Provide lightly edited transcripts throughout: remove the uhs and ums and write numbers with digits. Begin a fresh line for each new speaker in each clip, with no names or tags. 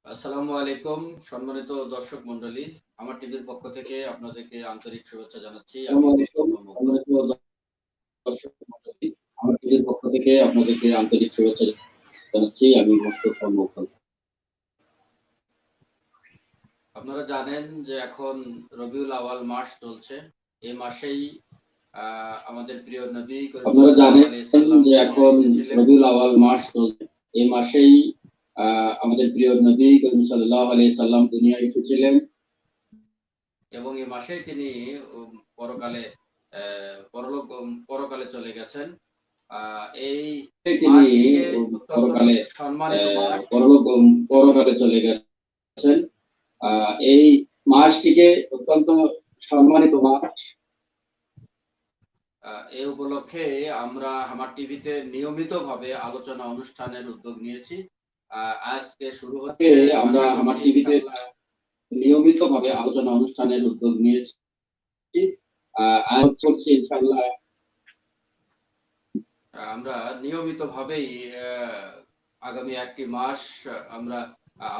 আসসালামু আলাইকুম সম্মানিত দর্শক মণ্ডলী, আমার টিভির পক্ষ থেকে আপনাদেরকে আন্তরিক শুভেচ্ছা জানাচ্ছি। আমি মোস্তফা মুগ্ধ।
সম্মানিত দর্শক মণ্ডলী, আমার টিভির পক্ষ থেকে আপনাদেরকে আন্তরিক শুভেচ্ছা জানাচ্ছি। আমি মোস্তফা মুগ্ধ।
আপনারা জানেন যে এখন রবিউল আওয়াল মাস চলছে। এই মাসেই আমাদের প্রিয় নবী করিম
আপনারা
সাল্লাল্লাহু
জানেন
আলাইহি সাল্লাম
যে
দুনিয়ায়
এখন
এসেছিলেন।
রবিউল আওয়াল মাস চলছে। এই মাসেই আমাদের প্রিয় নবী করিম সাল্লাল্লাহু আলাইহি সাল্লাম দুনিয়ায় এসেছিলেন
এবং এই মাসেই তিনি পরকালে পরকালে চলে গেছেন। এই
তিনি
মাসটিকে অত্যন্ত
পরকালে
সম্মানিত মাস।
পরকালে চলে গেছেন। এই মাসটিকে অত্যন্ত সম্মানিত মাস।
এই উপলক্ষে আমরা আমার টিভিতে নিয়মিতভাবে আলোচনা অনুষ্ঠানের উদ্যোগ নিয়েছি। আজকে শুরু হচ্ছে,
আমরা
আশা
আমার
করছি
টিভিতে
ইনশাআল্লাহ
নিয়মিতভাবে আলোচনা অনুষ্ঠানের উদ্যোগ নিয়েছি। আজ করছি ইনশাআল্লাহ
আমরা নিয়মিতভাবেই আগামী একটি মাস আমরা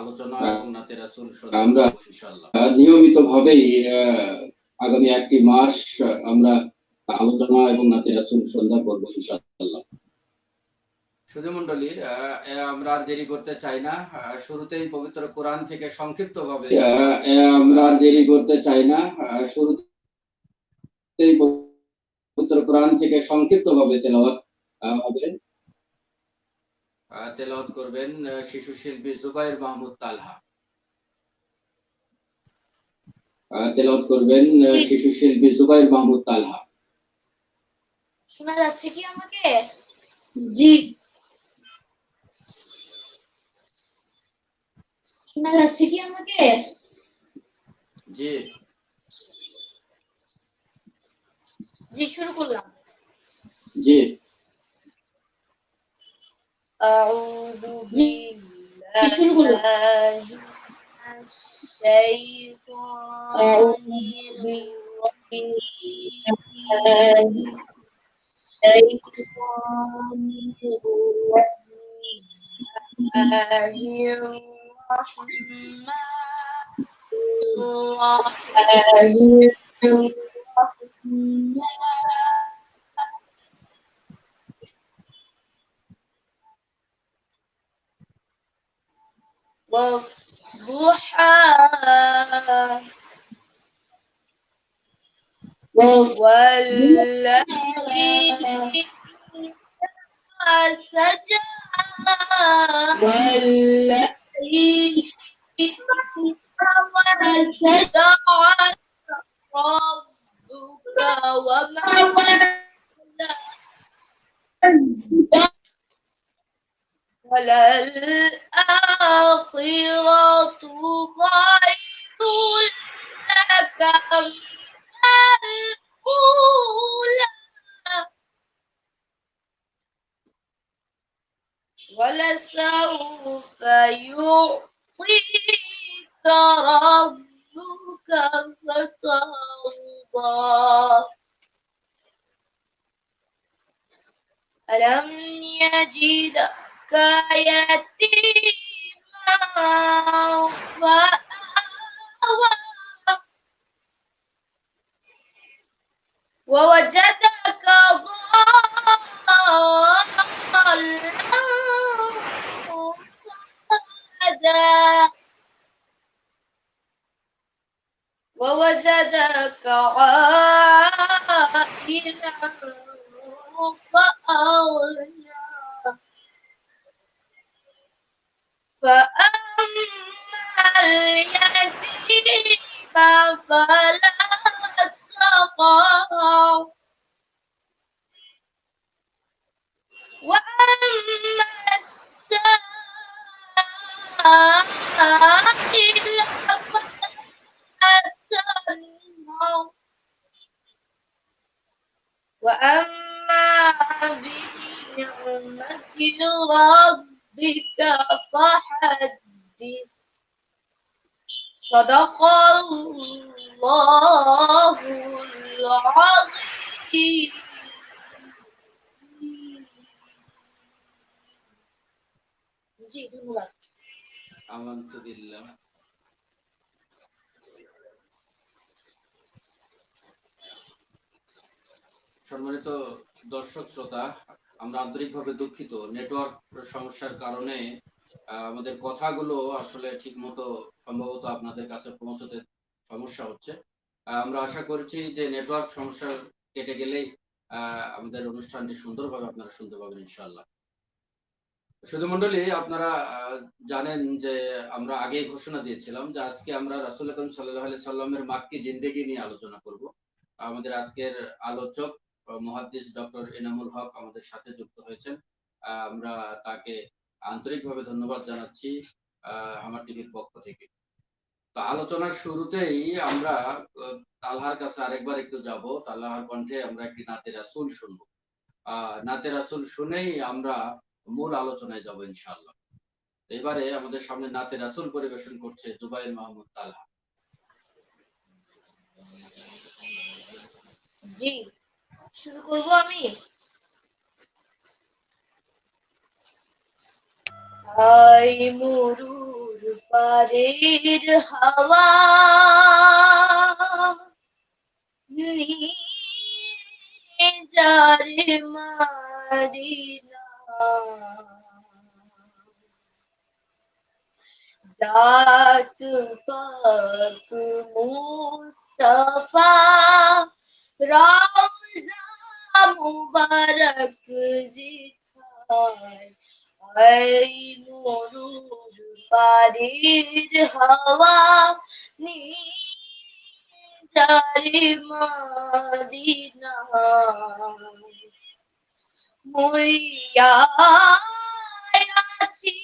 আলোচনা এবং নাতে রাসূল সন্ধান
আমরা
করব ইনশাআল্লাহ।
নিয়মিতভাবেই আগামী একটি মাস আমরা আলোচনা এবং নাতে রাসূল সন্ধ্যা করব ইনশাআল্লাহ।
সুধী মণ্ডলী, আমরা আর দেরি করতে চাই না। শুরুতেই পবিত্র কোরআন থেকে সংক্ষিপ্তভাবে তেলাওয়াত
আমরা আর দেরি করতে চাই না। শুরুতেই পবিত্র কোরআন থেকে সংক্ষিপ্তভাবে তেলাওয়াত হবে।
তেলাওয়াত করবেন শিশু শিল্পী জুবাইর মাহমুদ তালহা।
তেলাওয়াত করবেন শিশু শিল্পী জুবাইর মাহমুদ তালহা।
শোনা যাচ্ছে কি আমাকে? জি। শোনা যাচ্ছে কি আমাকে?
জি।
জি, শুরু করলাম।
জি।
আউযু বিল্লাহি মিনাশ শাইতানির والضحى والليل إذا سجى والليل إذا سجى ربك وما وللآخرة خير لك من الأولى ولسوف يعطيك ربك فترضى ألم يجدك يتيما فآوى ووجدك ضالا فهدى ووجدك عائلا فأغنى فأما اليتيم فلا تقهر وأما السائل فلا تنهر وأما بنعمة ربك فحدث صدق الله العظيم জি ধন্যবাদ
আমানতু বিল্লাহ। সম্মানিত দর্শক শ্রোতা, আমরা আন্তরিকভাবে দুঃখিত, নেটওয়ার্ক সমস্যার কারণে আমাদের কথাগুলো আসলে ঠিকমতো সম্ভবত আপনাদের কাছে পৌঁছতে সমস্যা হচ্ছে। আমরা আশা করছি যে নেটওয়ার্ক সমস্যা কেটে গেলেই আমাদের অনুষ্ঠানটি সুন্দরভাবে আপনারা শুনতে পাবেন ইনশাআল্লাহ। শুধু মন্ডলী, আপনারা জানেন যে আমরা আগেই ঘোষণা দিয়েছিলাম যে আজকে আমরা রাসূল আকরাম সাল্লাল্লাহু আলাইহি সাল্লামের মাক্কি জিন্দেগি নিয়ে আলোচনা করব। আমাদের আজকের আলোচক মুহাদ্দিস ডক্টর এনামুল হক আমাদের সাথে যুক্ত হয়েছেন। আমরা তাকে আন্তরিকভাবে ধন্যবাদ জানাচ্ছি আমার টিভির পক্ষ থেকে। তো আলোচনার শুরুতেই আমরা তালহার কাছে আরেকবার একটু যাব। তালহার কণ্ঠে আমরা একটি নাতে রাসূল শুনবো। নাতে রাসূল শুনেই আমরা মূল আলোচনায় যাব ইনশাআল্লাহ। এবারে আমাদের সামনে নাতে রাসূল পরিবেশন করছে জুবাইর মাহমুদ তালহা।
জি, শুরু করব আমি। আই মরুর পারের হাওয়া নিয়ে যারে মদিনা, জাত পাক মুস্তাফা রওজা মুবারক জিথায়, এই মরুর পারের হাওয়া নিজারে মদিনা, মরিয়া আছি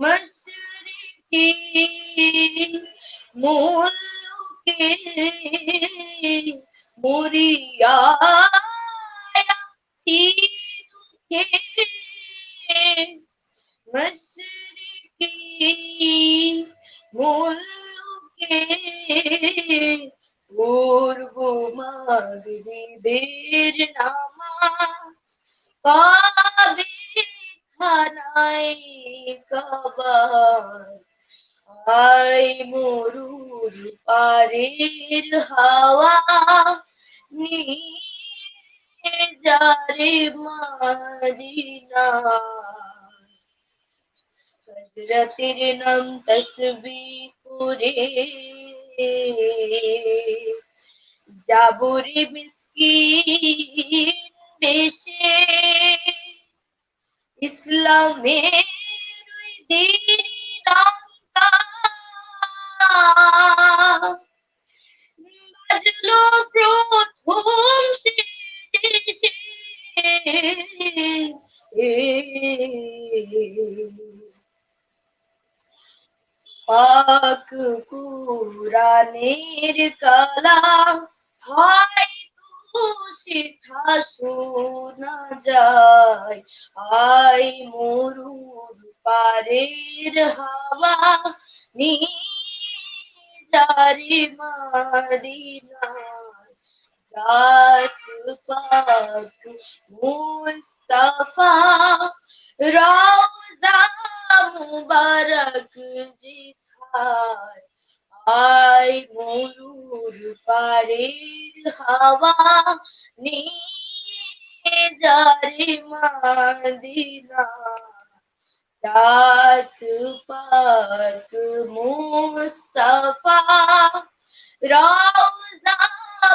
মশরিকি মুলুকে, মরিয়া আছি মশরিকি মুলুকে, পূর্ব মাগরিবের নামাজ কাবে খানায় কাবার, আই মরুর পারের হাওয়া নিয়ে যারে মদিনা, হযরতের নাম তাসবিহ করে যাবরে মিসকিন বেশে, ইসলামের ওই দিন রঙ্কা বাজলো প্রথম সে দেশে, পাক কুরআনের কালাম হয়তো সেথা শোনা যায়, আই মরুর পারের হাওয়া নিজারে মদিনা, জাত পাক মুস্তাফা রওজা মুবারক জিথায়, আই মরুর পারের হাওয়া নিয়ে যারে মদিনা, জাত পাক মুস্তাফা রওজা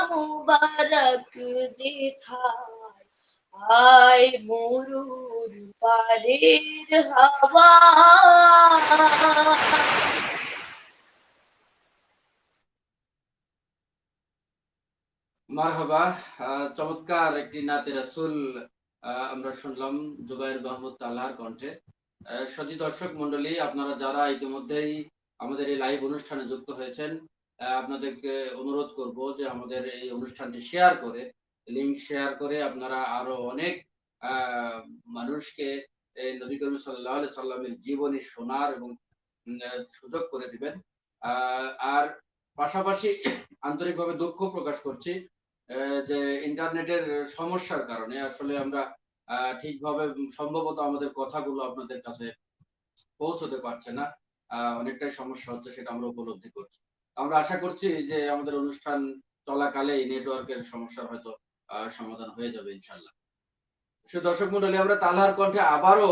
মুবারক জিথায়, আই মরুর পারের হাওয়া।
মারহাবা। চমৎকার একটি নাতে রাসূল আমরা শুনলাম জুবাইর মাহমুদ তালহার কণ্ঠে। সুধী দর্শক মণ্ডলী, আপনারা যারা ইতিমধ্যেই আমাদের এই লাইভ অনুষ্ঠানে যুক্ত হয়েছেন, আপনাদেরকে অনুরোধ করব যে আমাদের এই অনুষ্ঠানটি শেয়ার করে, লিংক শেয়ার করে আপনারা আরো অনেক মানুষকে এই নবী করিম সাল্লাল্লাহু আলাইহি সাল্লামের জীবনী শোনার এবং সুযোগ করে দিবেন। আর পাশাপাশি আন্তরিকভাবে দুঃখ প্রকাশ করছি যে ইন্টারনেটের সমস্যার কারণে আসলে আমরা ঠিকভাবে সম্ভবত আমাদের কথাগুলো আপনাদের কাছে পৌঁছতে পারছে না, অনেকটাই সমস্যা হচ্ছে, সেটা আমরা উপলব্ধি করছি। আমরা আশা করছি যে আমাদের অনুষ্ঠান চলাকালে নেটওয়ার্কের সমস্যার হয়তো সমাধান হয়ে যাবে ইনশাল্লাহ। দর্শক মন্ডলী, আমরা তালহার কণ্ঠে আবারও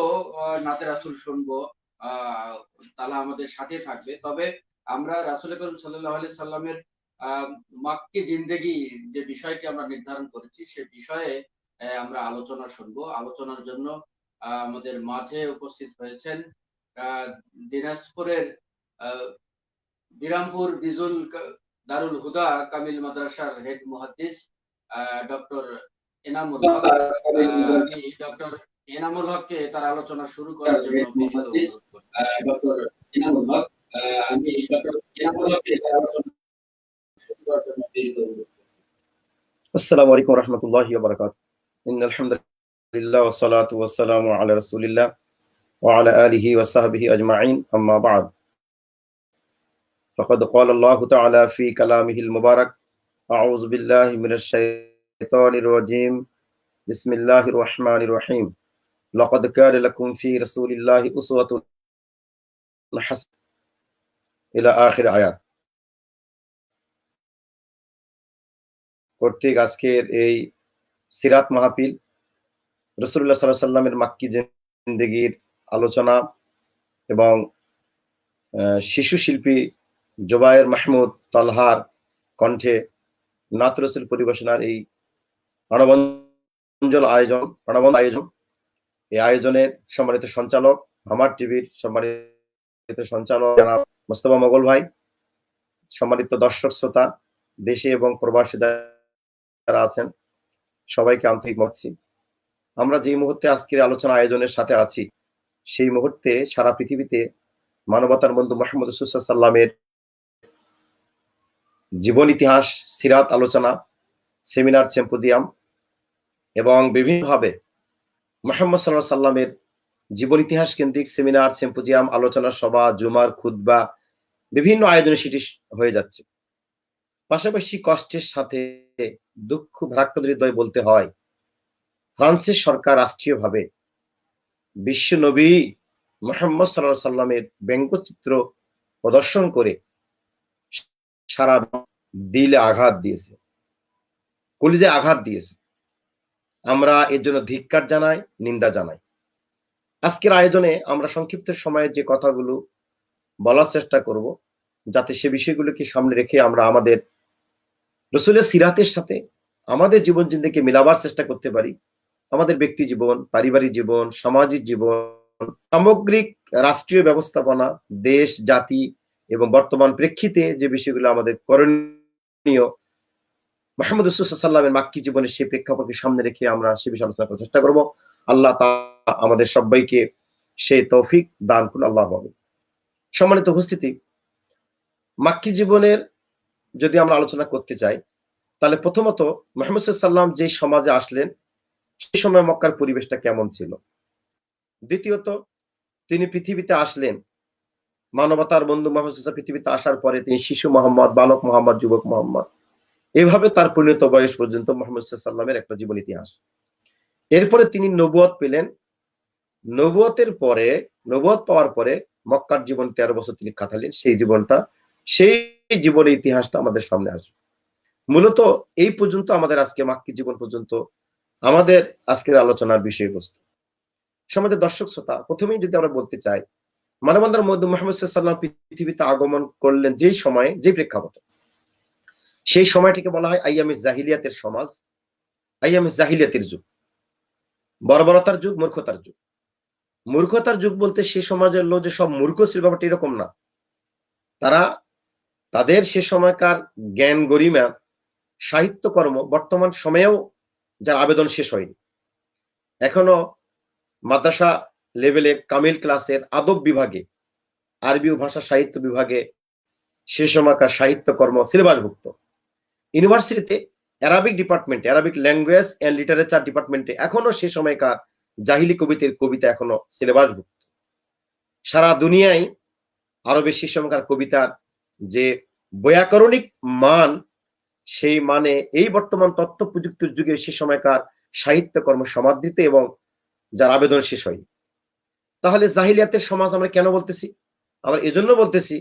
নাতে রাসূল শুনবো। আহ তালা আমাদের সাথে থাকবে, তবে আমরা রাসূল করিম সাল্লাল্লাহু আলাইহি সাল্লামের মাক্কি জিন্দেগি যে বিষয়টি আমরা নির্ধারণ করেছি সে বিষয়ে আমরা আলোচনা শুনবো। আলোচনার জন্য আমাদের মাঝে উপস্থিত হয়েছেন দিনাজপুরের আহ, বিরামপুর বিজুল দারুল হুদা কামিল মাদ্রাসার হেড মুহাদ্দিস ডক্টর এনামুল হক। আমি ডক্টর এনামুল হককে তার আলোচনা শুরু করার জন্য বিনীত অনুরোধ করি।
ডক্টর এনামুল হক, আমি ডক্টর এনামুল হককে তার আলোচনা শুরু করার জন্য বিনীত অনুরোধ করি।
আসসালামু আলাইকুম ওয়া রাহমাতুল্লাহি ওয়া বারাকাতুহু। ইন্নাল হামদুলিল্লাহ ওয়া সলাতু ওয়া সালামু আলা রাসূলিল্লাহ ওয়া আলা আলিহি ওয়া সাহবিহি আজমাইন, আম্মা বা'দ। ফাকাদ ক্বালা আল্লাহু তাআলা ফি কালামিহিল মুবারাক, আউযু বিল্লাহি মিনাশ শাইতানির রাজীম, বিসমিল্লাহির রহমানির রহিম। লাকাদ কানা লাকুম ফি রাসূলিল্লাহি উসওয়াতুন হাসানাতুন ইলা আখির আয়াত। কর্তৃক আজকের এই সিরাত মাহফিল রাসূলুল্লাহ সাল্লাল্লাহু আলাইহি সাল্লামের মাক্কি জিন্দেগির আলোচনা এবং শিশু শিল্পী জুবায়ের মাহমুদ তালহার কণ্ঠে নাত রাসূল পরিবেশনার এই প্রাণবন্ত আয়োজন, এই আয়োজনের সম্মানিত সঞ্চালক, আমার টিভির সম্মানিত সঞ্চালক জনাব মোস্তফা মোগল ভাই, সম্মানিত দর্শক শ্রোতা দেশে এবং প্রবাসী যারা আছেন সবাইকে আন্তরিক মানছি। আমরা যে মুহূর্তে আজকের আলোচনা আয়োজনের সাথে আছি সেই মুহূর্তে সারা পৃথিবীতে মানবতার বন্ধু মুহাম্মদ রাসূল সাল্লাল্লাহু আলাইহি সাল্লামের জীবন ইতিহাস, সিরাত আলোচনা, সেমিনার, সিম্পোজিয়াম এবং বিভিন্নভাবে মুহাম্মদ সাল্লাল্লাহু আলাইহি সাল্লামের জীবন ইতিহাস কেন্দ্রিক সেমিনার, সিম্পোজিয়াম, আলোচনা সভা, জুমার খুতবা বিভিন্ন আয়োজনে সেটি হয়ে যাচ্ছে। পাশাপাশি কষ্টের সাথে দুঃখ ভারাক্রান্ত হৃদয় বলতে হয়, ফ্রান্সের সরকার রাষ্ট্রীয়ভাবে বিশ্ব নবী মুহাম্মদ সাল্লাল্লাহু আলাইহি সাল্লামের ব্যঙ্গচিত্র প্রদর্শন করে সারা দিলে আঘাত দিয়েছে, কলিজায় আঘাত দিয়েছে। আমরা এর জন্য ধিক্কার জানাই, নিন্দা জানাই। আজকের আয়োজনে আমরা সংক্ষিপ্ত সময়ে যে কথাগুলো বলার চেষ্টা করব, যাতে সে বিষয়গুলোকে সামনে রেখে আমরা আমাদের রাসূলের সিরাতের সাথে আমাদের জীবন জিন্দেগি মিলাবার চেষ্টা করতে পারি। আমাদের ব্যক্তি জীবন, পারিবারিক জীবন, সামাজিক জীবন, সামগ্রিক রাষ্ট্রীয় ব্যবস্থাপনা, দেশ, জাতি এবং বর্তমান প্রেক্ষিতে যে বিষয়গুলো আমাদের করণীয় মুহাম্মদ রাসূল সাল্লাল্লাহু আলাইহি সাল্লামের মাক্কি জীবনের সেই প্রেক্ষাপটকে সামনে রেখে আমরা সে বিষয়ে আলোচনা করার চেষ্টা করব। আল্লাহ তাআলা আমাদের সবাইকে সেই তৌফিক দান করুন, আল্লাহু আমিন। সম্মানিত উপস্থিতি, মাক্কি জীবনের যদি আমরা আলোচনা করতে চাই তাহলে প্রথমত মুহাম্মদ সাল্লাল্লাহু আলাইহি সাল্লাম যে সমাজে আসলেন সেই সময় মক্কার পরিবেশটা কেমন ছিল। দ্বিতীয়ত, তিনি পৃথিবীতে আসলেন, মানবতার বন্ধু মুহাম্মদ সাল্লাল্লাহু আলাইহি সাল্লাম পৃথিবীতে আসার পরে তিনি শিশু মোহাম্মদ, বালক মোহাম্মদ, যুবক মোহাম্মদ, এভাবে তার পরিণত বয়স পর্যন্ত মুহাম্মদ সাল্লাল্লাহু আলাইহি সাল্লামের একটা জীবন ইতিহাস। এরপরে তিনি নবুয়ত পেলেন। নবুয়ত পাওয়ার পরে মক্কার জীবন 13 বছর তিনি কাটালেন। সেই জীবনের ইতিহাসটা আমাদের সামনে আসবে। মূলত এই পর্যন্ত আমাদের আজকে মাক্কি জীবন পর্যন্ত আমাদের আজকের আলোচনার বিষয়বস্তু। সমাজের দর্শক শ্রোতা, প্রথমেই যদি আমরা বলতে চাই, মানবতার মধ্যে মুহাম্মদ সাল্লাল্লাহু আলাইহি সাল্লাম পৃথিবীতে আগমন করলেন যেই সময়ে, যেই প্রেক্ষাপটে, সেই সময়টিকে বলা হয় আইয়ামে জাহিলিয়াতের সমাজ, আইয়ামে জাহিলিয়াতের যুগ, বর্বরতার যুগ, মূর্খতার যুগ। মূর্খতার যুগ বলতে সে সমাজের লোক যে সব মূর্খ ছিল ব্যাপারটা এরকম না। তাদের সে সময়কার জ্ঞান গরিমা, সাহিত্যকর্ম বর্তমান সময়েও যার আবেদন শেষ হয়নি। এখনো মাদ্রাসা লেভেলের কামিল ক্লাসের আদব বিভাগে, আরবি ভাষা সাহিত্য বিভাগে সে সময়কার সাহিত্যকর্ম সিলেবাসভুক্ত। ইউনিভার্সিটিতে অ্যারাবিক ডিপার্টমেন্টে, অ্যারাবিক ল্যাঙ্গুয়েজ এন্ড লিটারেচার ডিপার্টমেন্টে এখনো সে সময়কার জাহিলি কবিতা এখনো সিলেবাসভুক্ত। সারা দুনিয়ায় আরবের সে সময়কার কবিতার যে বৈয়াকরণিক মান, সেই মানে এই বর্তমান তথ্য প্রযুক্তির যুগে সে সময়কার সাহিত্যকর্ম সমাদৃত এবং যার আবেদন শেষ হয়নি। তাহলে জাহিলিয়াতের সমাজ আমরা কেন বলতেছি? আমরা এজন্য বলতেছি,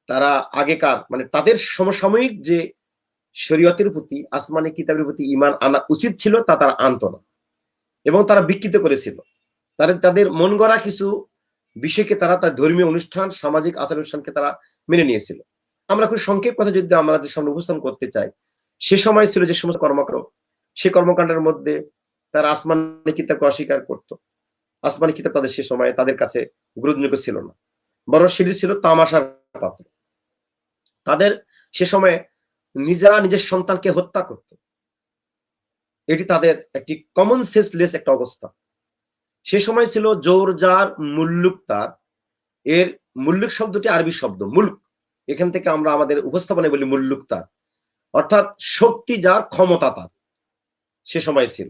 তারা আগেকার মানে তাদের সমসাময়িক যে শরীয়তের প্রতি, আসমানি কিতাবের প্রতি ঈমান আনা উচিত ছিল তা তারা আনতো না, এবং তারা বিকৃত করেছিল। তাদের মন গড়া কিছু বিষয়কে তারা তার ধর্মীয় অনুষ্ঠান, সামাজিক আচার অনুষ্ঠানকে তারা মেনে নিয়েছিল। আমরা খুব সংক্ষেপ কথা যদি আমাদের সামনে উপস্থাপন করতে চাই, সে সময় ছিল যে সমস্ত কর্মকাণ্ড, সে কর্মকাণ্ডের মধ্যে তারা আসমানি কিতাবকে অস্বীকার করত। আসমানি কিতাব তাদের সে সময় তাদের কাছে গ্রহণযোগ্য ছিল না, বরং সেটি ছিল তামাশার পাত্র। তাদের সে সময় নিজেরা নিজের সন্তানকে হত্যা করত। এটি তাদের একটি কমন সেন্সলেস একটা অবস্থা। সে সময় ছিল জোর জার মুল্লুক তার। এর মুল্লুক শব্দটি আরবি শব্দ মুল্ক, এখান থেকে আমরা আমাদের উপস্থাপনায় বলি মুল্লুক তার, অর্থাৎ শক্তি যার, ক্ষমতা তার। সে সময় ছিল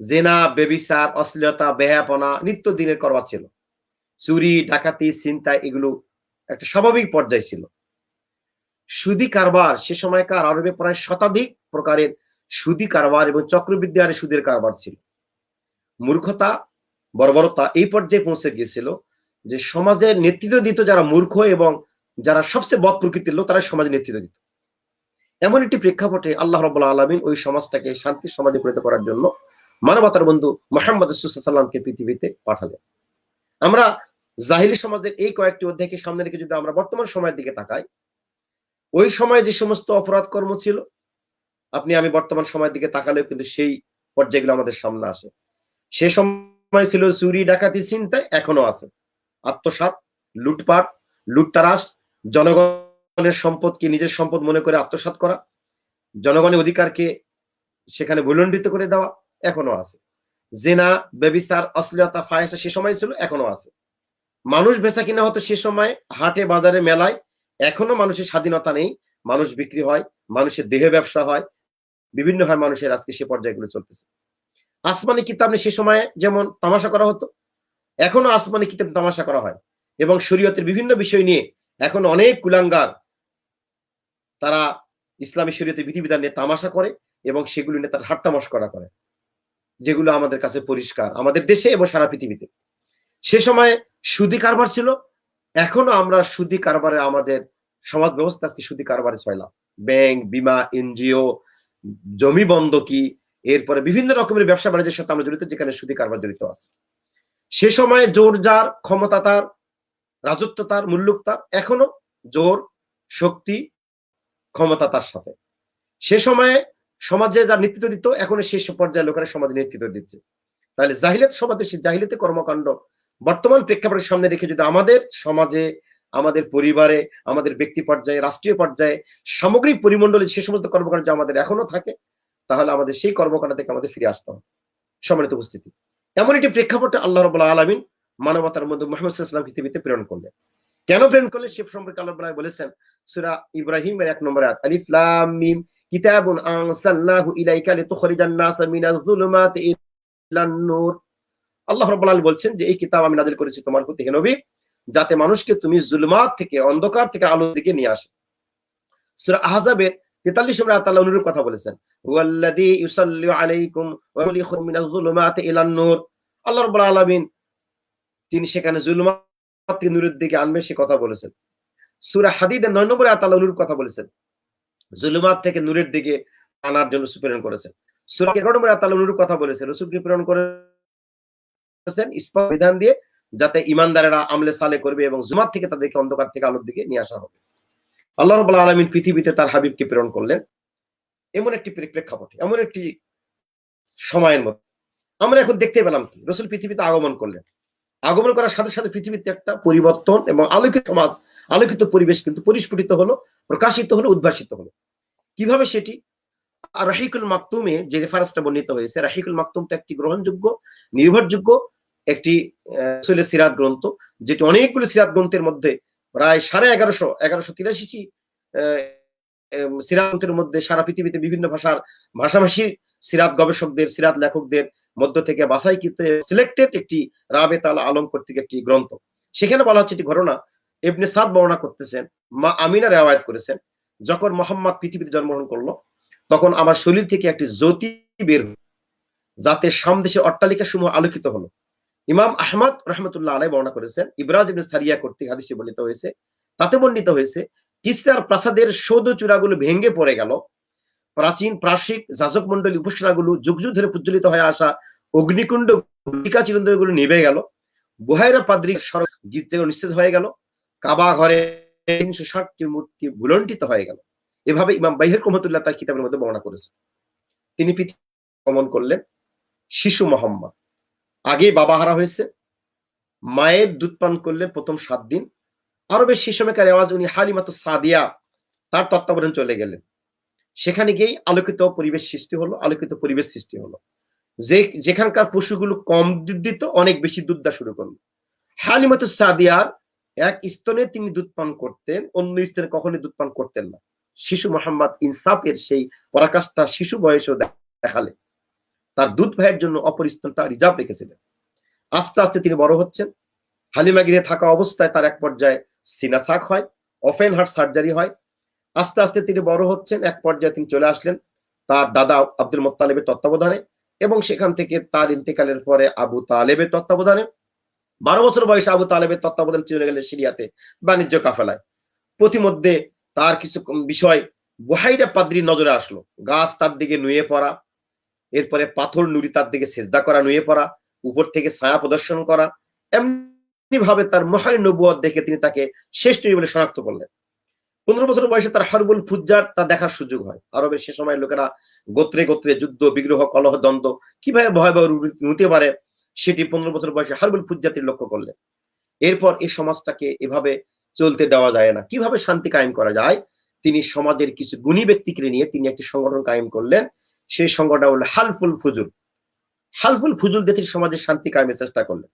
জেনা, বেবিচার, অশ্লীলতা, বেহাপনা নিত্য দিনের করবার ছিল। চুরি, ডাকাতি, ছিনতাই এগুলো একটা স্বাভাবিক পর্যায়ে ছিল। সুদি কারবার, সে সময়কার আরবে প্রায় শতাধিক প্রকারের সুদি কারবার এবং চক্রবৃদ্ধি হারে সুদের কারবার ছিল। মূর্খতা, বর্বরতা এই পর্যায়ে পৌঁছে গিয়েছিল যে সমাজের নেতৃত্ব দিত যারা মূর্খ এবং যারা সবচেয়ে বদ প্রকৃতির লোক, তারা সমাজে নেতৃত্ব দিত। এমন একটি প্রেক্ষাপটে আল্লাহ রাব্বুল আলামিন ওই সমাজটাকে শান্তির সমাজে পরিণত করার জন্য মানবতার বন্ধু মুহাম্মদ রাসূলুল্লাহ সাল্লাল্লাহু আলাইহি ওয়াসাল্লামকে পৃথিবীতে পাঠালেন। আমরা জাহিলি সমাজের এই কয়েকটি অধ্যায়কে সামনে রেখে যদি আমরা বর্তমান সময়ের দিকে তাকাই, ওই সময় যে সমস্ত অপরাধ কর্ম ছিল, আপনি আমি বর্তমান সময়ের দিকে তাকালেও কিন্তু সেই পর্যায়গুলো আমাদের সামনে আসে। সে সময় ছিল চুরি, ডাকাতি, ছিনতাই, এখনো আছে। আত্মসাৎ, লুটপাট, লুটতারাস, জনগণের সম্পদকে নিজের সম্পদ মনে করে আত্মসাৎ করা, জনগণের অধিকারকে সেখানে ভূলণ্ডিত করে দেওয়া এখনো আছে। জেনা, ব্যভিচার, অশ্লীলতা, ফাহিশা সে সময় ছিল, এখনো আছে। মানুষ বেচা কিনা হতো সে সময় হাটে, বাজারে, মেলায়। এখনো মানুষের স্বাধীনতা নেই, মানুষ বিক্রি হয়, মানুষের দেহে ব্যবসা হয়, বিভিন্ন হয় মানুষের আজকে সে পর্যায়গুলো চলতেছে। আসমানি কিতাব নিয়ে সে সময় যেমন তামাশা করা হতো, এখনো আসমানি কিতাব তামাশা করা হয়, এবং শরীয়তের বিভিন্ন বিষয় নিয়ে এখন অনেক কুলাঙ্গার তারা ইসলামী শরীয়তের বিধিবিধান নিয়ে তামাশা করে এবং সেগুলো নিয়ে তার ঠাট্টা মশকরা করে, যেগুলো আমাদের কাছে পরিষ্কার আমাদের দেশে এবং সারা পৃথিবীতে। সে সময় সুদি কারবার ছিল, এখনো আমরা সুদি কারবারে আমাদের সমাজ ব্যবস্থা আজকে সুদি কারবারে ছয়লাম। ব্যাংক, বিমা, এনজিও, জমি বন্ধকি, এরপরে বিভিন্ন রকমের ব্যবসা বাণিজ্যের সাথে আমরা জড়িত, যেখানে সুদি কারবার জড়িত আছে। সে সময় জোর যার, ক্ষমতা তার, রাজত্ব তার, মুল্লুক তার, এখনো জোর, শক্তি, ক্ষমতা তার সাথে। সে সময়ে সমাজে যার নেতৃত্ব দিত, এখনো শেষ পর্যায়ে লোকেরা সমাজে নেতৃত্ব দিচ্ছে। তাহলে জাহিলিয়াত সমাজে সেই জাহিলিয়াতে কর্মকাণ্ড বর্তমান প্রেক্ষাপটের সামনে রেখে যদি আমাদের সমাজে, আমাদের পরিবারে, আমাদের ব্যক্তি পর্যায়ে, রাষ্ট্রীয় পর্যায়ে, সামগ্রিক পরিমণ্ডলে সে সমস্ত কর্মকাণ্ড আমাদের এখনো থাকে, তাহলে আমাদের সেই কর্মকাণ্ড থেকে আমাদের ফিরে আসতে হবে। সম্মানিত উপস্থিতি, এমন একটি প্রেক্ষাপটে আল্লাহ রাব্বুল আলামিন মানবতার মধ্যে মুহাম্মদ সাল্লাল্লাহু আলাইহি ওয়াসাল্লাম পৃথিবীতে প্রেরণ করলেন। কেন প্রেরণ করলেন সে সম্পর্কে আল্লাহ রাব্বুল আলামিন বলেছেন সূরা ইব্রাহিমের 1 নম্বর আয়াত, আলিফ লাম মিম কিতাবুন আনসালনাহু ইলাইকা লিতুখরিজান নাসা মিনাজ যুলুমাতি ইলান নূর। আল্লাহ রাব্বুল আলামিন বলছেন যে এই কিতাব আমি নাযিল করেছি তোমার প্রতি হে নবী, যাতে মানুষকে তুমি জুলমাত থেকে, অন্ধকার থেকে আলোর দিকে নিয়ে আসো। সূরা আহজাবের 43 নম্বর আয়াতে আল্লাহ নূরের কথা বলেছেন, ওয়াল্লাযী ইউসাল্লি আলাইকুম ওয়া ইউখরিজুকুম মিনাজ যুলুমাতি ইলান নূর। আল্লাহ রাব্বুল আলামিন তিনি সেখানে জুলমাত থেকে নূরের দিকে আনবেন সে কথা বলেছেন। সূরা হাদীদের 9 নম্বর আয়াতে আল্লাহ নূরের কথা বলেছেন, জুলুমাত থেকে নূরের দিকে আনার জন্য প্রেরণ করেছেন। সূরা 11 নম্বর আয়াতে আল্লাহ নূরের কথা বলেছেন, রাসূলকে প্রেরণ করেছেন স্পষ্ট বিধান দিয়ে, যাতে ঈমানদারেরা আমলে সালে করবে এবং জুলুমাত থেকে তাদেরকে অন্ধকার থেকে আলোর দিকে নিয়ে আসা হবে। আল্লাহ রাব্বুল আলামিন পৃথিবীতে তার হাবিবকে প্রেরণ করলেন এমন একটি প্রেক্ষাপটে, এমন একটি সময়ের মধ্যে। আমরা এখন দেখতে পেলাম কি রাসূল পৃথিবীতে আগমন করলেন। আগমন করার সাথে সাথে পৃথিবীতে একটা পরিবর্তন এবং আলোকিত সমাজ, আলোকিত পরিবেশ কিন্তু পরিস্ফুটিত হলো, প্রকাশিত হলো, উদ্ভাসিত হলো। কিভাবে সেটি? রাহিকুল মাকতুমে যে রেফারেন্সটা বর্ণিত হয়েছে, রাহিকুল মাকতুম তো একটি গ্রহণযোগ্য, নির্ভরযোগ্য একটি রাসূলের সিরাত গ্রন্থ, যেটি অনেকগুলো সিরাত গ্রন্থের মধ্যে প্রায় 1183টি সিরাত গ্রন্থের মধ্যে সারা পৃথিবীতে বিভিন্ন ভাষাভাষী সিরাত গবেষকদের, সিরাত লেখকদের মধ্য থেকে বাছাইকৃত সিলেক্টেড একটি রাবেত আল আলম কর্তৃক একটি গ্রন্থ। সেখানে বলা হচ্ছে একটি ঘটনা ইবনে সাদ বর্ণনা করতেছেন, মা আমিনা রিওয়ায়াত করেছেন, যখন মুহাম্মদ পৃথিবীতে জন্মগ্রহণ করলো তখন আমার শরীর থেকে একটি জ্যোতি বের হলো। যাতে সামদেশের অট্টালিকা সমূহ আলোকিত হলো। ইমাম আহমদ রহমতুল্লাহ আলাইহি বর্ণনা করেছেন, ইবরাজ ইবনে সারিয়া কর্তৃক হাদিসে বর্ণিত হয়েছে, তাতে বর্ণিত হয়েছে কিসরার প্রাসাদের সৌধ চূড়াগুলো ভেঙে পড়ে গেল, প্রাচীন প্রাসিক যাজক মন্ডলী উপাসনাগুলো যুগ যুগ ধরে প্রজ্বলিত হয়ে আসা অগ্নিকুণ্ড চিরঞ্জনগুলো নিভে গেল, বুহাইরা পাদ্রী সড়ক গির্জাগুলো নিস্তেজ হয়ে গেল, কাবা ঘরে 360টি মূর্তি ভুলণ্ঠিত হয়ে গেল। এভাবে ইমাম বাইহাকী রহমাতুল্লাহ তার কিতাবের মধ্যে বর্ণনা করেছেন। তিনি পৃথিবী গমন করলেন শিশু মোহাম্মদ, আগে বাবা হারা হয়েছে, মায়ের দুধ পান করলেন প্রথম 7 দিন। আরবের সেই সময়কার রেওয়াজ উনি হালিমাতুস সাদিয়া তার তত্ত্বাবধানে চলে গেলেন। সেখানে গিয়ে আলোকিত পরিবেশ সৃষ্টি হলো, আলোকিত পরিবেশ সৃষ্টি হলো। যেখানকার পশুগুলো কম দুধ দিত, অনেক বেশি দুধ দেওয়া শুরু করলো। হালিমাতুস সাদিয়ার এক স্তনে তিনি দুধ পান করতেন, অন্য স্তনে কখনোই দুধ পান করতেন না। শিশু মোহাম্মদ ইনসাফের সেই পরাকাষ্ঠা শিশু বয়সেও দেখালে। তার দুধ ভাইয়ের জন্য অপর স্তনটা রিজার্ভ রেখেছিলেন। আস্তে আস্তে তিনি বড় হচ্ছেন। হালিমা গৃহে থাকা অবস্থায় তার এক পর্যায়ে সিনা সাক হয়, ওপেন হার্ট সার্জারি হয়। আস্তে আস্তে তিনি বড় হচ্ছেন, এক পর্যায়ে তিনি চলে আসলেন তার দাদা আব্দুল মুত্তালিবের তত্ত্বাবধানে, এবং সেখান থেকে তার ইন্তেকালের পরে আবু তালেবের তত্ত্বাবধানে। 12 বছর বয়সে আবু তালেবের তত্ত্বাবধানে চলে গেলেন সিরিয়াতে বাণিজ্য কাফেলায়। প্রতিমধ্যে তার কিছু বিষয় বুহাইরা পাদ্রীর নজরে আসলো। গাছ তার দিকে নুয়ে পড়া, এরপরে পাথর নুড়ি তার দিকে সেজদা করা, নুয়ে পড়া, উপর থেকে ছায়া প্রদর্শন করা, এমনি ভাবে তার মহান নবুয়ত দেখে তিনি তাকে শ্রেষ্ঠ বলে শনাক্ত করলেন। 15 বছর বয়সে তার হারবুল ফুজ্জার তা দেখার সুযোগ হয়। আরবের সে সময় লোকেরা গোত্রে গোত্রে যুদ্ধ বিগ্রহ কলহ দ্বন্দ্ব কিভাবে ভয়াবহ হতে পারে সেটি 15 বছর বয়সে হারবুল ফুজ্জার লক্ষ্য করলেন। এরপর এই সমাজটাকে এভাবে চলতে দেওয়া যায় না, কিভাবে শান্তি কায়েম করা যায়। তিনি সমাজের কিছু গুণী ব্যক্তিকে নিয়ে তিনি একটি সংগঠন কায়েম করলেন। সেই সংগঠন হলো হালফুল ফুজুল। হালফুল ফুজুল দিয়ে তিনি সমাজের শান্তি কায়েমের চেষ্টা করলেন।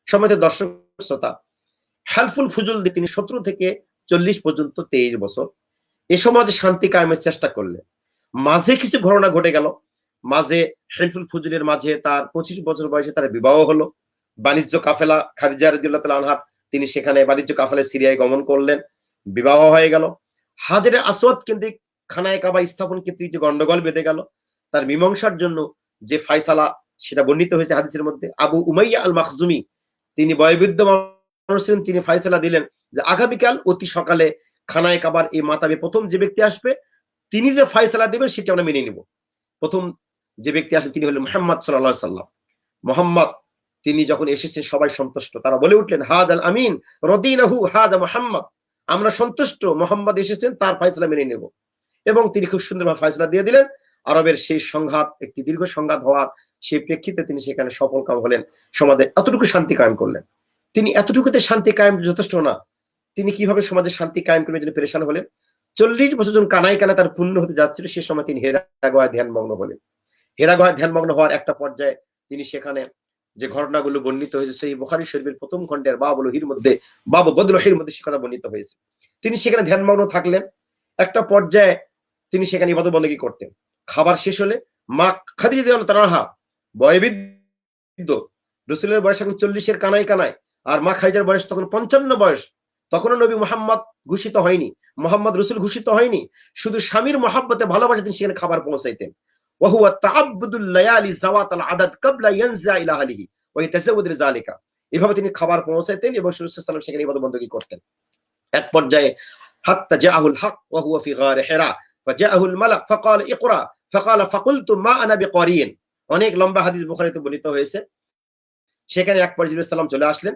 সম্মানিত দর্শক শ্রোতা, হালফুল ফুজুল দিয়ে তিনি 17 থেকে 40 পর্যন্ত 23 বছর এ সমাজে শান্তি কায়েমের চেষ্টা করলেন। মাঝে কিছু ঘটনা ঘটে গেল। মাঝে হালফুল ফুজুলের মাঝে তার 25 বছর বয়সে তার বিবাহ হলো। বাণিজ্য কাফেলা খাদিজা রাদিয়াল্লাহু তাআলা আনহা, তিনি সেখানে বাণিজ্য কাফেলায় সিরিয়ায় গমন করলেন, বিবাহ হয়ে গেল। হাজরে আসওয়াদ কেন্দ্রিক খানায় কাবা স্থাপন ক্ষেত্রে যে গন্ডগোল বেঁধে গেল, তার মীমাংসার জন্য যে ফায়সালা সেটা বর্ণিত হয়েছে হাদিসের মধ্যে। আবু উমাইয়া আল মাখজুমি, তিনি বয়োবৃদ্ধ মানুষ ছিলেন, তিনি ফায়সালা দিলেন যে আগামীকাল অতি সকালে খানায় কাবার এই মাতাবে প্রথম যে ব্যক্তি আসবে তিনি যে ফায়সালা দেবেন সেটা আমরা মেনে নিব। প্রথম যে ব্যক্তি আসেন তিনি হলেন মুহাম্মদ সাল্লাল্লাহু আলাইহি সাল্লাম। মুহাম্মদ তিনি যখন এসেছেন সবাই সন্তুষ্ট, তারা বলে উঠলেন হাদাল আমিন রাদিনাহু হাদা মুহাম্মদ, আমরা সন্তুষ্ট, মুহাম্মদ এসেছেন, তার ফায়সালা মেনে নেব। এবং তিনি খুব সুন্দরভাবে ফায়সালা দিয়ে দিলেন। আরবের সেই সংঘাত একটি দীর্ঘ সংঘাত হওয়ার সেই প্রেক্ষিতে তিনি সেখানে সফলকাম হলেন, সমাজে এতটুকু শান্তি কায়েম করলেন। তিনি এতটুকুতে শান্তি কায়েম যথেষ্ট না, তিনি কিভাবে সমাজে শান্তি কায়েম করবেন জন্য পেরেশান হলেন। 40 বছর যখন কানায় কানা তার পূর্ণ হতে যাচ্ছিল সে সময় তিনি হেরা গুহায় ধ্যানমগ্ন হলেন। হেরা গুহায় ধ্যানমগ্ন হওয়ার একটা পর্যায়ে তিনি সেখানে যে ঘটনাগুলো বর্ণিত হয়েছে সেই বুখারী শরীফের প্রথম খণ্ডের বাবুল ওহীর মধ্যে, বাবু বদল ওহীর মধ্যে সে কথা বর্ণিত হয়েছে। তিনি সেখানে ধ্যানমগ্ন থাকলেন। একটা পর্যায়ে তিনি সেখানে ইবাদত বন্দেগী করতেন। খাবার শেষ হলে মা খাদিজা রাদিয়াল্লাহু তাআলা আনহা বয়োবৃদ্ধ, রাসূলের বয়স এখন 40-এর কানায় কানায়, আর মা খাদিজার বয়স তখন 55 বয়স। তখনও নবী মুহাম্মদ ঘোষিত হয়নি, মুহাম্মদ রাসূল ঘোষিত হয়নি। শুধু স্বামীর মহব্বতে ভালোবাসা তিনি সেখানে খাবার পৌঁছাইতেন। ওয়া হুয়া তাআব্বুদুল লায়ালি যাওয়াতাল আদাদ ক্বাবলা ইয়ানজা ইলা আহলিহি ওয়া ইয়াতাজাওয়াদু লিযালিকা। এভাবে তিনি খাবার পৌঁছাইতেন এবং রাসূল সাল্লাল্লাহু আলাইহি ওয়াসাল্লাম সেখানে ইবাদত বন্দেগী করতেন। এক পর্যায়ে হাত্তা জাআহুল হক ওয়া হুয়া ফি গারে হিরা ফাজাআহুল মালাক ফাকালা ইকরা ফাকালা ফাকুলতু মা আনা বিকারিন। অনেক লম্বা হাদিস বুখারীতে বর্ণিত হয়েছে। সেখানে এক পর্যায়ে রাসূল সাল্লাল্লাহু আলাইহি ওয়াসাল্লাম চলে আসলেন।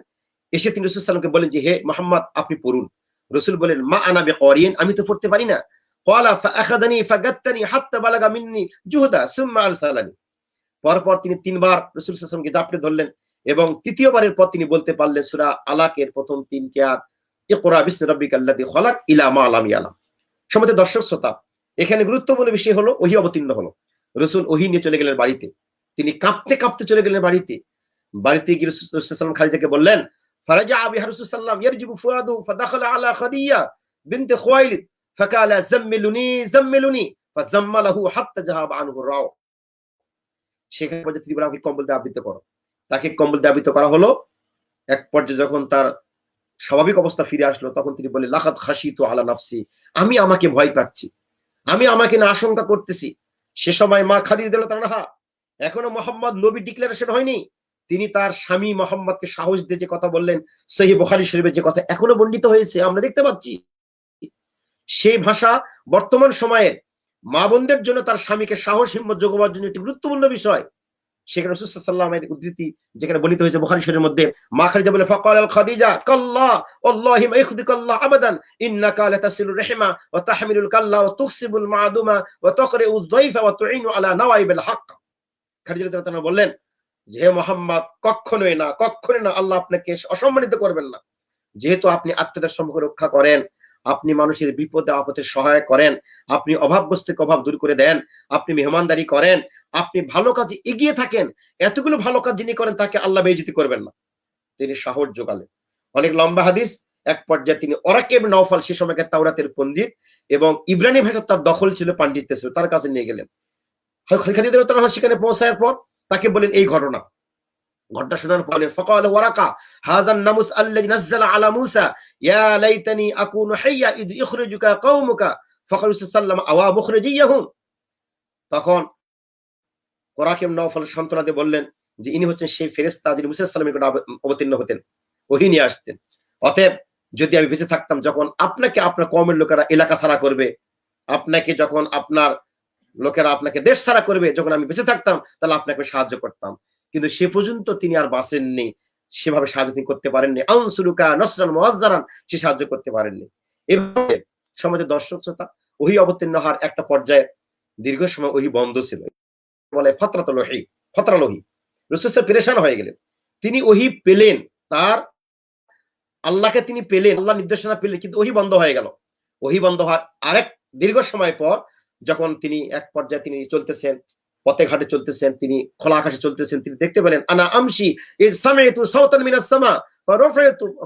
এসে তিনি রাসূল সাল্লাল্লাহু আলাইহি ওয়াসাল্লামকে বলেন যে হে মুহাম্মদ আপনি পড়ুন। রাসূল বলেন মা আনা বিকারিন, আমি তো পড়তে পারি না। ক্বালা ফাআখাযানি ফাগাত্তানি হাত্তা বালাগা মিন্নি জুহদা সুম্মা আরসালানি। পরপর তিনি 3 বার রাসূল সাল্লাল্লাহু আলাইহি ওয়াসাল্লামকে জাপটে ধরলেন এবং তৃতীয়বারের পর তিনি বলতে পারলেন সূরা আলাকের প্রথম 3টি আয়াত, ইকরা বিসমি রাব্বিকাল্লাযী খালাক ইলা মা লাম ইয়ালাম। সম্মানিত দর্শক শ্রোতা, এখানে গুরুত্বপূর্ণ বিষয় হলো ওহী অবতীর্ণ হলো। রাসূল ওহী নিয়ে চলে গেলেন বাড়িতে। তিনি কাঁপতে কাঁপতে চলে গেলেন বাড়িতে। বাড়িতে গিয়ে রাসূল সাল্লাল্লাহু আলাইহি ওয়াসাল্লাম খাদিজাকে বললেন ফারাজা বিহা রাসূল সাল্লাল্লাহু আলাইহি ওয়াসাল্লাম ইয়ারজিবু ফুয়াদু ফাদাখালা আলা খাদিজা বিনত খুয়াইলিদ ফাকালা জাম্মিলুনি জাম্মিলুনি ফাজাম্মালাহু হাত্তা যাহাব আনহু রাও। সেখানে পর্যন্ত তিনি বলেন আমাকে কম্বল দিয়ে আবৃত করো। তাকে কম্বল দিয়ে আবৃত করা হলো। এক পর্যায়ে যখন তার স্বাভাবিক অবস্থা ফিরে আসলো তখন তিনি বললেন লাকাদ খাশিতু আলা নাফসি, আমি আমাকে ভয় পাচ্ছি, আমি আমাকে না আশঙ্কা করতেছি। সে সময় মা খাদিজা রাদিয়াল্লাহু তাআলা আনহা এখনো মোহাম্মদ নবী ডিক্লারেশন হয়নি। তিনি তার স্বামী মোহাম্মদকে সাহস দিয়ে যে কথা বললেন, সহিহ বুখারী শরীফের যে কথা এখনো বর্ণিত হয়েছে, আমরা দেখতে পাচ্ছি। সেই ভাষা বর্তমান সময়ে মা বোনদের জন্য তার স্বামীকে সাহস হিম্মত যোগাবার জন্য একটি গুরুত্বপূর্ণ বিষয়। সেখানে রাসূল সাল্লাল্লাহু আলাইহি ওয়াসাল্লামের উদ্ধৃতি যেখানে বর্ণিত হয়েছে বুখারী শরীফের মধ্যে, মা খাদিজা বলে, ফাকাল আল খাদিজা কাল্লা ওয়াল্লাহি মা ইয়াখদিকাল্লাহু আবাদান ইন্নাকা লাতাসিলুর রাহিমা ওয়া তাহমিলুল কাল্লা ওয়া তুকসিবুল মা'দুমা ওয়া তাকরিউয যায়ফা ওয়া তুইনু আলা নাওয়াইবিল হক। খাদিজা রাদিয়াল্লাহু তাআলা বললেন যে, হে মুহাম্মদ, কখনোই না, কখনোই না, আল্লাহ আপনাকে অসম্মানিত করবেন না। যেহেতু আপনি আত্মীয়দের সম্পর্ক রক্ষা করেন, আপনি মানুষের বিপদে আপদে সহায় করেন, আপনি অভাবগ্রস্তকে অভাব দূর করে দেন, আপনি মেহমানদারি করেন, আপনি ভালো কাজে এগিয়ে থাকেন, এতগুলো ভালো কাজ যিনি করেন তাকে আল্লাহ বেইজ্জতি করবেন না। তিনি সাহস যোগালেন। অনেক লম্বা হাদিস। এক পর্যায়ে তিনি ওরাকা ইবনে নওফাল, সে সময়কার তাওরাতের পণ্ডিত এবং ইব্রানি ভাষা তার দখল ছিল, পাণ্ডিত্য ছিল, তার কাছে নিয়ে গেলেন। খাদিজা রাদিয়াল্লাহু তাআলা সেখানে পৌঁছার পর তাকে বলেন এই ঘটনা শোনার পরে, ফাকাল ওয়ারাকা হাযান নামুস আল্লাযী নাযালা আলা মূসা ইয়া লাইতানি আকুনু হাইয়া ইদ ইখরিজুকা কওমুকা ফাকাল সাল্লাল্লাহু আওয়া মুখরিজিয়াহুম। তখন ওরাকা ইবনে নওফাল সান্ত্বনা দিয়ে বললেন যে ইনি হচ্ছেন সেই ফেরেশতা যিনি মুসা সাল্লামের নিকট অবতীর্ণ হতেন, ওহী নিয়ে আসতেন। অতএব যদি আমি বেঁচে থাকতাম, যখন আপনাকে আপনার কওমের লোকেরা এলাকা ছাড়া করবে, আপনাকে যখন আপনার লোকেরা আপনাকে দেশ ছাড়া করবে, যখন আমি বেঁচে থাকতাম তাহলে আপনাকে সাহায্য করতাম। কিন্তু সে পর্যন্ত তিনি আর বাঁচেননি, সেভাবে সাহায্য তিনি করতে পারেননি। আনসুরুকা নসরান মুআজ্জারান, সে সাহায্য করতে পারেননি। এভাবে সমাজের দর্শক শ্রোতা, ওহী অবতীর্ণ হওয়ার একটা পর্যায়ে দীর্ঘ সময় ওহী বন্ধ ছিল, বলে ফাতরাতুল ওহী, ফাতরাল ওহী। রাসূল সাল্লাল্লাহু পেরেশান হয়ে গেলেন। তিনি ওহী পেলেন, তার আল্লাহকে তিনি পেলেন, আল্লাহ নির্দেশনা পেলেন, কিন্তু ওহী বন্ধ হয়ে গেল। ওহী বন্ধ হওয়ার আরেক দীর্ঘ সময় পর যখন তিনি এক পর্যায়ে তিনি চলতেছেন, পথে ঘাটে চলতেছেন, তিনি খোলা আকাশে চলতেছেন, তিনি দেখতে পেলেন আনা আমশি ইজ সামি'তু সাওতান মিনাস সামা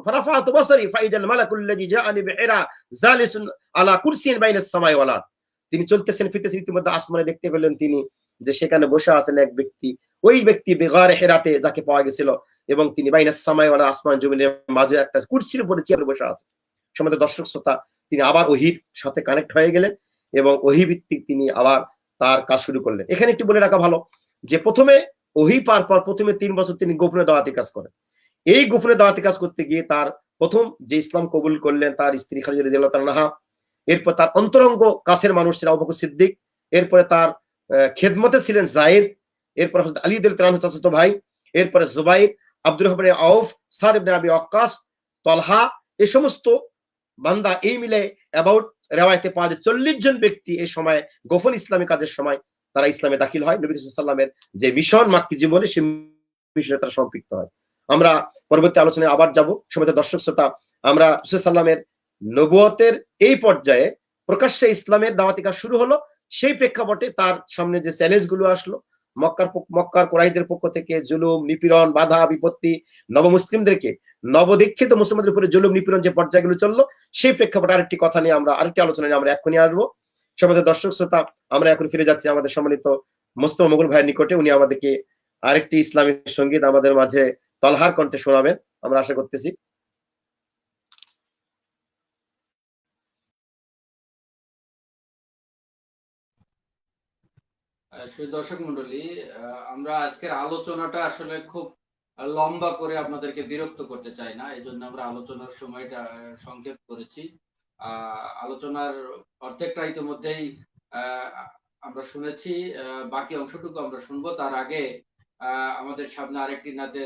ফারাফা'তু বাসারি ফাইদাল মালাকুল লাযী জাআনি বিহিরা জালিসুন আলা কুরসিয়িন বাইনাস সামাই ওয়াল আরদ। তিনি চলতেছেন ফিরতেছেন, ইতিমধ্যে আসমানে দেখতে পেলেন তিনি যে সেখানে বসে আছেন এক ব্যক্তি, ওই ব্যক্তি বেগারে হেরাতে যাকে পাওয়া গেছিল, এবং তিনি বাইনাস সামাই ওয়াল আরদ, আসমান জমিনের মাঝে একটা কুরসির উপরে চেয়ারে বসে আছেন। সম্মানিত দর্শক শ্রোতা, তিনি আবার ওহীর সাথে কানেক্ট হয়ে গেলেন এবং ওহী ভিত্তিক তিনি আবার তার কাজ শুরু করলেন। এখানে একটু বলে রাখা ভালো যে প্রথমে ওহী পার পর প্রথমে 3 বছর তিনি গোপনে দাওয়াতি কাজ করেন। এই গোপনে দাওয়াতি কাজ করতে গিয়ে তার প্রথম যে ইসলাম কবুল করলেন তার স্ত্রী খাদিজা রাদিয়াল্লাহু তাআলা, এরপর তার অন্তরঙ্গ কাছের মানুষ ছিলেন আবু বকর সিদ্দিক, এরপরে তার খেদমতে ছিলেন যায়েদ, এরপর হযরত আলী রাদিয়াল্লাহু তাআলা চাচাতো ভাই, এরপরে জুবাইর, আব্দুর রহমান ইবনে আউফ, সাদ ইবনে আবি ওয়াক্কাস, তালহা, এই সমস্ত বান্দা, এই মিলে অ্যাবাউট রেওয়ায়েতে পাওয়া যায় 40 জন ব্যক্তি এই সময় গোপন ইসলামী কাজের সময় তারা ইসলামে দাখিল হয়। নবী সাল্লাল্লাহু আলাইহি ওয়াসাল্লামের যে মিশন মাক্কি জীবনে, সেই মিশনে তারা সম্পৃক্ত হয়। আমরা পরবর্তী আলোচনায় আবার যাব। সম্মানিত দর্শক শ্রোতা, আমরা রাসূল সাল্লাল্লাহু আলাইহি ওয়াসাল্লামের নবুয়তের এই পর্যায়ে প্রকাশ্যে ইসলামের দাওয়াতি কাজ শুরু হলো, সেই প্রেক্ষাপটে তার সামনে যে চ্যালেঞ্জ গুলো আসলো, মক্কার কুরাইশদের পক্ষ থেকে জুলুম, নিপীড়ন, বাধা বিপত্তি, নবমুসলিমদেরকে, নবদীক্ষিত মুসলমানদের উপরে জুলুম নিপীড়ন যে পর্যায়গুলো চললো, সেই প্রেক্ষাপটে আরেকটি কথা নিয়ে আমরা আরেকটি আলোচনা নিয়ে আমরা এখনই আসবো। সম্মানিত দর্শক শ্রোতা, আমরা এখন ফিরে যাচ্ছি আমাদের সম্মানিত মোস্তফা মোগল ভাইয়ের নিকটে। উনি আমাদেরকে আরেকটি ইসলামিক সঙ্গীত আমাদের মাঝে তলহার কণ্ঠে শোনাবেন, আমরা আশা করতেছি।
দর্শক মন্ডলী, আমরা আজকের আলোচনাটা আসলে খুব লম্বা করে আপনাদেরকে বিরক্ত করতে চাই না, এই জন্য আমরা আলোচনার সময়টা সংক্ষেপ করেছি। আলোচনার অর্ধেকটা ইতিমধ্যেই আমরা শুনেছি, বাকি অংশটুকু আমরা শুনবো। তার আগে আমাদের সামনে আরেকটি নাতে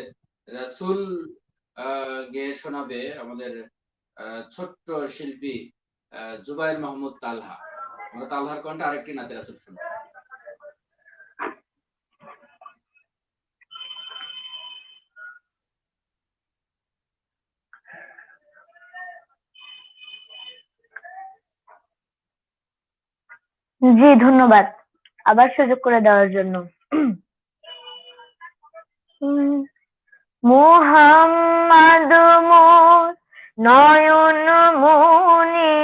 রাসূল গেয়ে শোনাবে আমাদের ছোট্ট শিল্পী জুবাইর মাহমুদ তালহা। আমরা তালহার কণ্ঠে আরেকটি নাতে রাসূল শুনবো।
জি, ধন্যবাদ আবার সুযোগ করে দেওয়ার জন্য। মুহাম্মদ মোর নয়ন মনি,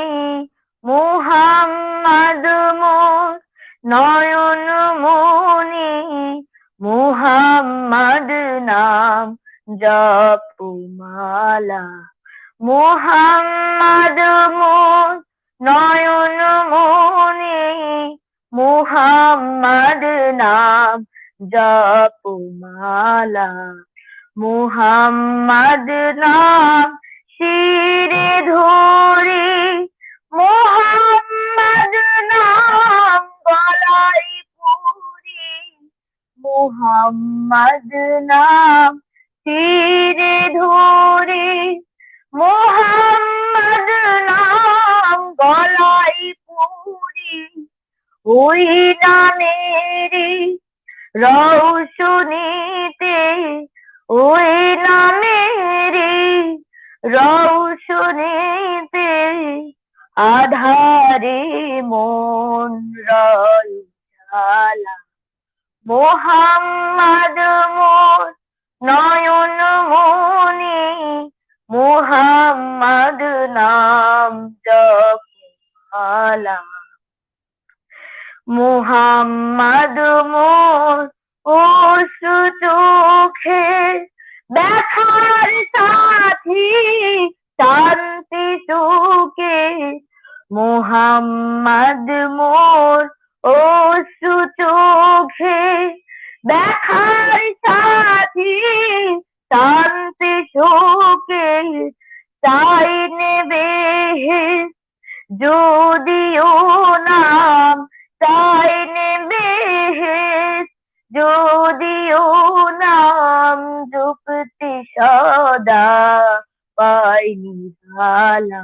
মুহাম্মদ মোর নয়ন মনি, মুহাম্মদ নাম জপমালা, মুহাম্মদ মোর নয়ন মনি, মুহাম্মদ নাম জপমালা। মুহাম্মদ নাম শিরে ধরে, মুহাম্মদ নাম গলায় পরে, মুহাম্মদ নাম শিরে ধরে, মুহাম্মদ নাম গলায় পরে, ওই নামেরই রৌশনীতে, ওই নামেরই রৌশনীতে আধারে মন রয় উজালা। মুহাম্মদ মোর নয়ন মনি, মুহাম্মদ নাম জপমালা। মুহাম্মদ মোর অশ্রু চোখে ব্যথার সাথী, শান্তি সুখে। মুহাম্মদ মোর অশ্রু চোখে ব্যথার সাথী, শান্তি সুখে। চাই নেবে যদিও নাম, চাই নেবে যদিও নাম, যুক্তি সদা পাইনি ভালা।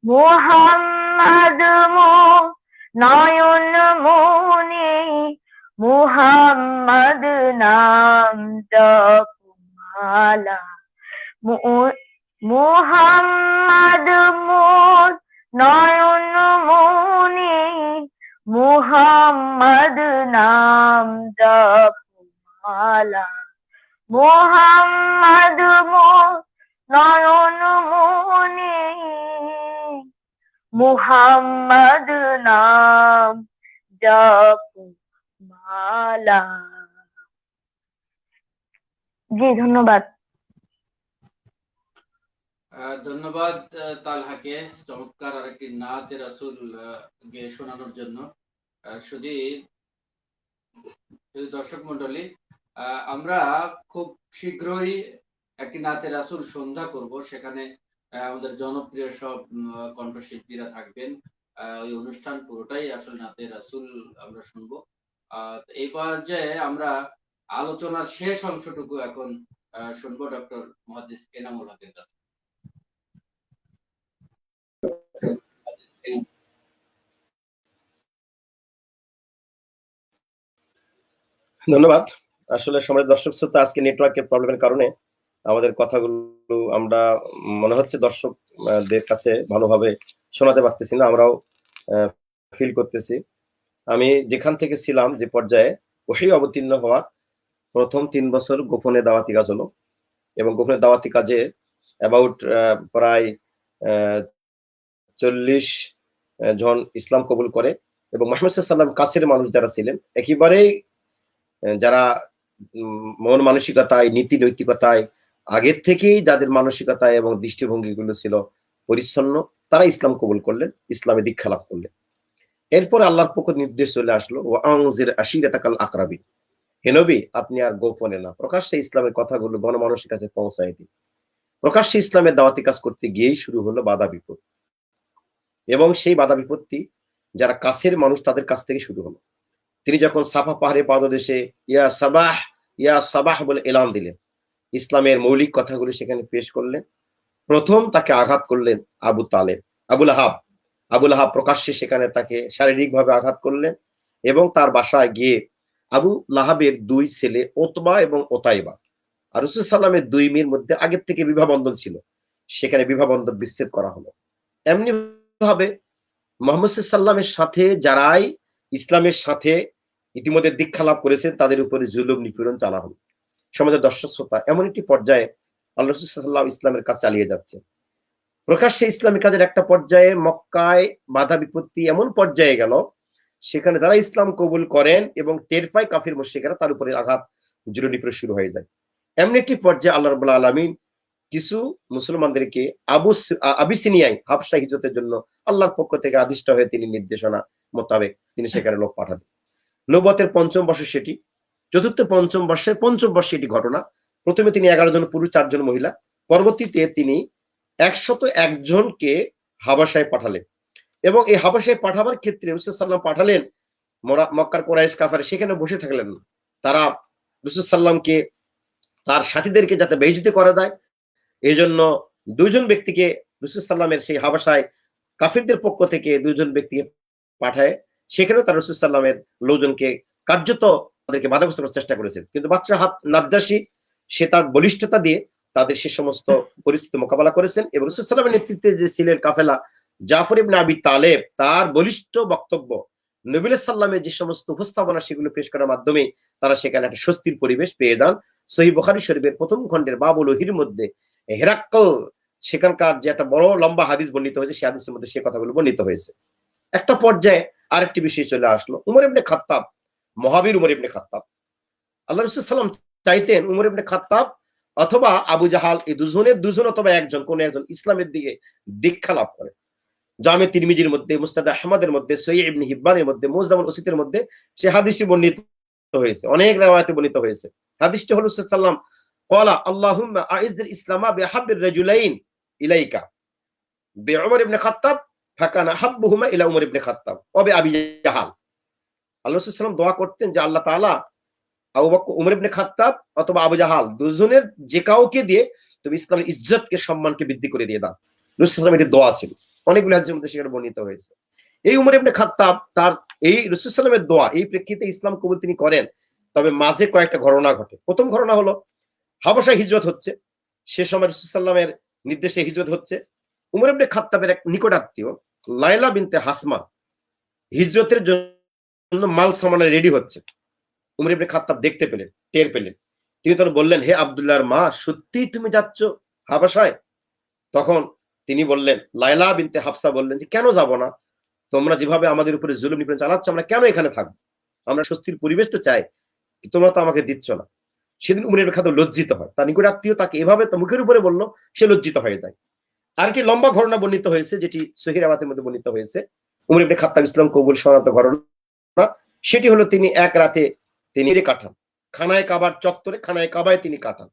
মুহাম্মদ মোর নয়ন মনি, মুহাম্মদ নাম জপমালা। মুহাম্মদ মোর নয়ন মনি, মুহাম্মদ নাম জপমালা। মুহাম্মদ মোর নয়ন মনি, মুহাম্মদ নাম জপমালা। জি ধন্যবাদ।
ধন্যবাদ তালহাকে চমৎকার আরেকটি নাতে রাসূল গেয়ে শোনানোর জন্য। শুধু দর্শক মন্ডলী, আমরা খুব শীঘ্রই একটি নাতে রাসূল সন্ধ্যা করব, সেখানে আমাদের জনপ্রিয় সব কণ্ঠশিল্পীরা থাকবেন। ওই অনুষ্ঠান পুরোটাই আসলে নাতে রাসূল আমরা শুনবো। এই পর্যায়ে আমরা আলোচনার শেষ অংশটুকু এখন শুনবো ডক্টর মুহাদ্দিস এনামুল হকের কাছে।
ধন্যবাদ। আসলে সময় দর্শক শ্রোতা, আজকে নেটওয়ার্কের প্রবলেমের কারণে আমাদের কথাগুলো আমরা মনে হচ্ছে দর্শকদের কাছে ভালোভাবে শোনাতে পারতেছি না, আমরাও ফিল করতেছি। আমি যেখান থেকে ছিলাম, যে পর্যায়ে ওহী অবতীর্ণ হওয়ার প্রথম 3 বছর গোপনে দাওয়াতি কাজ হলো, এবং গোপনে দাওয়াতি কাজে অ্যাবাউট প্রায় 40 জন ইসলাম কবুল করে, এবং মুহাম্মদ সাল্লাল্লাহু আলাইহি ওয়াসাল্লাম কাছের মানুষ যারা ছিলেন, একেবারেই যারা মন মানসিকতায়, নীতি নৈতিকতায় আগের থেকেই যাদের মানসিকতায় এবং দৃষ্টিভঙ্গিগুলো ছিল পরিচ্ছন্ন, তারা ইসলাম কবুল করলেন, ইসলামে দীক্ষা লাভ করলেন। এরপর আল্লাহর পক্ষ নির্দেশ চলে আসলো, ওয়া আনজির আশিরাতাকাল আকরাবিন, হে নবী আপনি আর গোপনে না, প্রকাশ্যে ইসলামের কথাগুলো গণমানুষের কাছে পৌঁছায় দিন। প্রকাশ্যে ইসলামের দাওয়াতি কাজ করতে গিয়েই শুরু হলো বাধা বিপদ, এবং সেই বাধা বিপত্তি যারা কাছের মানুষ তাদের কাছ থেকে শুরু হলো। তিনি যখন সাফা পাহাড়ে পাদদেশে ইয়া সাবাহ বলে এলান দিলেন, ইসলামের মৌলিক কথাগুলো সেখানে পেশ করলেন, প্রথম তাকে আঘাত করলেন আবুল আহাব প্রকাশ্যে সেখানে তাকে শারীরিকভাবে আঘাত করলেন, এবং তার বাসায় গিয়ে আবু লাহাবের 2 ছেলে ওতবা এবং ওতাইবা আর রাসূল সাল্লামের 2 মেয়ের মধ্যে আগের থেকে বিবাহ বন্ধন ছিল, সেখানে বিবাহ বন্ধন বিচ্ছেদ করা হলো। এমনি ভাবে মুহাম্মদ সাল্লামের সাথে যারাই ইসলামের সাথে ইতিমধ্যে দীক্ষা লাভ করেছেন তাদের উপরে জুলুম নিপীড়ন চালা হলো। সমাজের দর্শক শ্রোতা, এমন একটি পর্যায়ে আল্লাহ রাসূল সাল্লাল্লাহু আলাইহি ওয়াসাল্লাম ইসলামের কাজ চালিয়ে যাচ্ছে। প্রকাশ্যে ইসলামী কাজের একটা পর্যায়ে মক্কায় বাধা বিপত্তি এমন পর্যায়ে গেল, সেখানে যারা ইসলাম কবুল করেন এবং টের পায় কাফির মুশরিকরা, তার উপরে আঘাত জুলুম নিপীড়ন শুরু হয়ে যায়। এমন একটি পর্যায়ে আল্লাহ রাব্বুল আলামিন কিছু মুসলমানদেরকে আবিসিনিয়ায় হাবশা হিজরতের জন্য আল্লাহর পক্ষ থেকে আদিষ্ট হয়ে তিনি নির্দেশনা মোতাবেক তিনি সেখানে লোক পাঠাবেন। নবুয়তের 5ম বর্ষ সেটি, চতুর্থ পঞ্চম বর্ষের পঞ্চম বর্ষে এটি ঘটনা। প্রথমে তিনি 11 জন পুরুষ 4 জন মহিলা, পরবর্তীতে তিনি 101 জনকে হাবাসায় পাঠালেন। এবং এই হাবাসায় পাঠাবার ক্ষেত্রে রাসূল সাল্লাল্লাহু পাঠালেন মক্কার কুরাইশ কাফের সেখানে বসে থাকলেন না। তারা রাসূল সাল্লামকে তার সাথীদেরকে যাতে বেইজ্জতি করা যায় এই জন্য 2 জন ব্যক্তিকে রাসূল সাল্লামের সেই হাবাসায় কাফিরদের পক্ষ থেকে 2 জন ব্যক্তিকে পাঠায়। সেখানে তার রাসূল সাল্লামের লোকজনকে কার্যত তাদেরকে বাধাগ্রস্ত করার চেষ্টা করেছেন, কিন্তু বাদশাহ নাজ্জাশী সে তার বলিষ্ঠতা দিয়ে তাদের সে সমস্ত পরিস্থিতি মোকাবেলা করেছেন। এবং রাসূল সাল্লামের নেতৃত্বে যে ছিলেন কাফেলা জাফর ইবনে আবি তালেব, তার বলিষ্ঠ বক্তব্য নবী সাল্লামের যে সমস্ত উপস্থাপনা সেগুলো পেশ করার মাধ্যমে তারা সেখানে একটা স্বস্তির পরিবেশ পেয়ে যান। সহিহ বুখারী শরীফের প্রথম খণ্ডের বাবুল ওহীর মধ্যে হেরাক্কল সেখানকার যে একটা বড় লম্বা হাদিস বর্ণিত হয়েছে, সেই হাদিসের মধ্যে সে কথাগুলো বর্ণিত হয়েছে। একটা পর্যায়ে আরেকটি বিষয় চলে আসলো, উমর ইবনে খাত্তাব, মহাবীর উমর ইবনে খাত্তাব। আল্লাহ রাসূল সাল্লাম চাইতেন উমর ইবনে খাত্তাব অথবা আবু জাহাল এই দুজন অথবা একজন কোন একজন ইসলামের দিকে দীক্ষা লাভ করে। জামে তিরমিজির মধ্যে, মুসনাদ আহমদের মধ্যে, সহিহ ইবনে হিব্বানের মধ্যে, মুজদামুল ওসিতের মধ্যে সে হাদিসটি বর্ণিত হয়েছে, অনেক riwayate বর্ণিত হয়েছে। হাদিসটি হলো রাসূল সাল্লাম ক্বালা আল্লাহুম্মা আইজ্জিল ইসলামা বিহাব্বির রাজুলাইন ইলাইকা বিউমর ইবনে খাত্তাব ফাকানা হাব্বুহুমা ইলা উমর ইবনে খাত্তাব ওয়া বিআবি জাহাল। আল্লাহ রাসূল সাল্লাম দোয়া করতেন যে আল্লাহ তাআলা আবু বকর, উমর ইবনে খাত্তাব অথবা আবু জাহাল দুজনের যে কাউকে দিয়ে তুমি ইসলামের ইজ্জতকে সম্মানকে বৃদ্ধি করে দিয়ে দাও। রাসূল সাল্লাম এর দোয়া ছিল, অনেকগুলো হাদিসের মধ্যে সেখানে বর্ণিত হয়েছে। এই উমর ইবনে খাত্তাব তার এই রাসূল সাল্লামের দোয়া এই প্রেক্ষিতে ইসলাম কবুল তিনি করেন। তবে মাঝে কয়েকটা ঘটনা ঘটে। প্রথম ঘটনা হলো হাবশায় হিজরত হচ্ছে, সে সময় রাসূল সাল্লামের নির্দেশে হিজরত হচ্ছে। উমর ইবনে খাত্তাবের এক নিকট আত্মীয় লাইলা বিনতে হাসমা হিজরতের জন্য মাল সামানে রেডি হচ্ছে। উমর ইবনে খাত্তাব দেখতে পেলেন, টের পেলেন। তিনি তখন বললেন, হে আব্দুল্লাহর মা, সত্যিই তুমি যাচ্ছ হাবশায়? তখন তিনি বললেন, লাইলা বিনতে হাফসা বললেন যে কেন যাব না, তোমরা যেভাবে আমাদের উপরে জুলুম নিপীড়ন চালাচ্ছ আমরা কেন এখানে থাকবো, আমরা স্বস্তির পরিবেশ তো চাই, তোমরা তো আমাকে দিচ্ছ না। সেদিন উমর ইবনে খাত্তাব লজ্জিত হয়, তার নিকট আত্মীয় তাকে এভাবে তো মুখের উপরে বললো, সে লজ্জিত হয়ে যায়। আরেকটি লম্বা ঘটনা বর্ণিত হয়েছে যেটি সহিহ রাওয়াতের মধ্যে বর্ণিত হয়েছে, উমর ইবনে খাত্তাব ইসলাম কবুল সংক্রান্ত ঘটনা। সেটি হলো তিনি এক রাতে তিনি কাটান খানায় কাবার চত্বরে, খানায় কাবায় তিনি কাটান।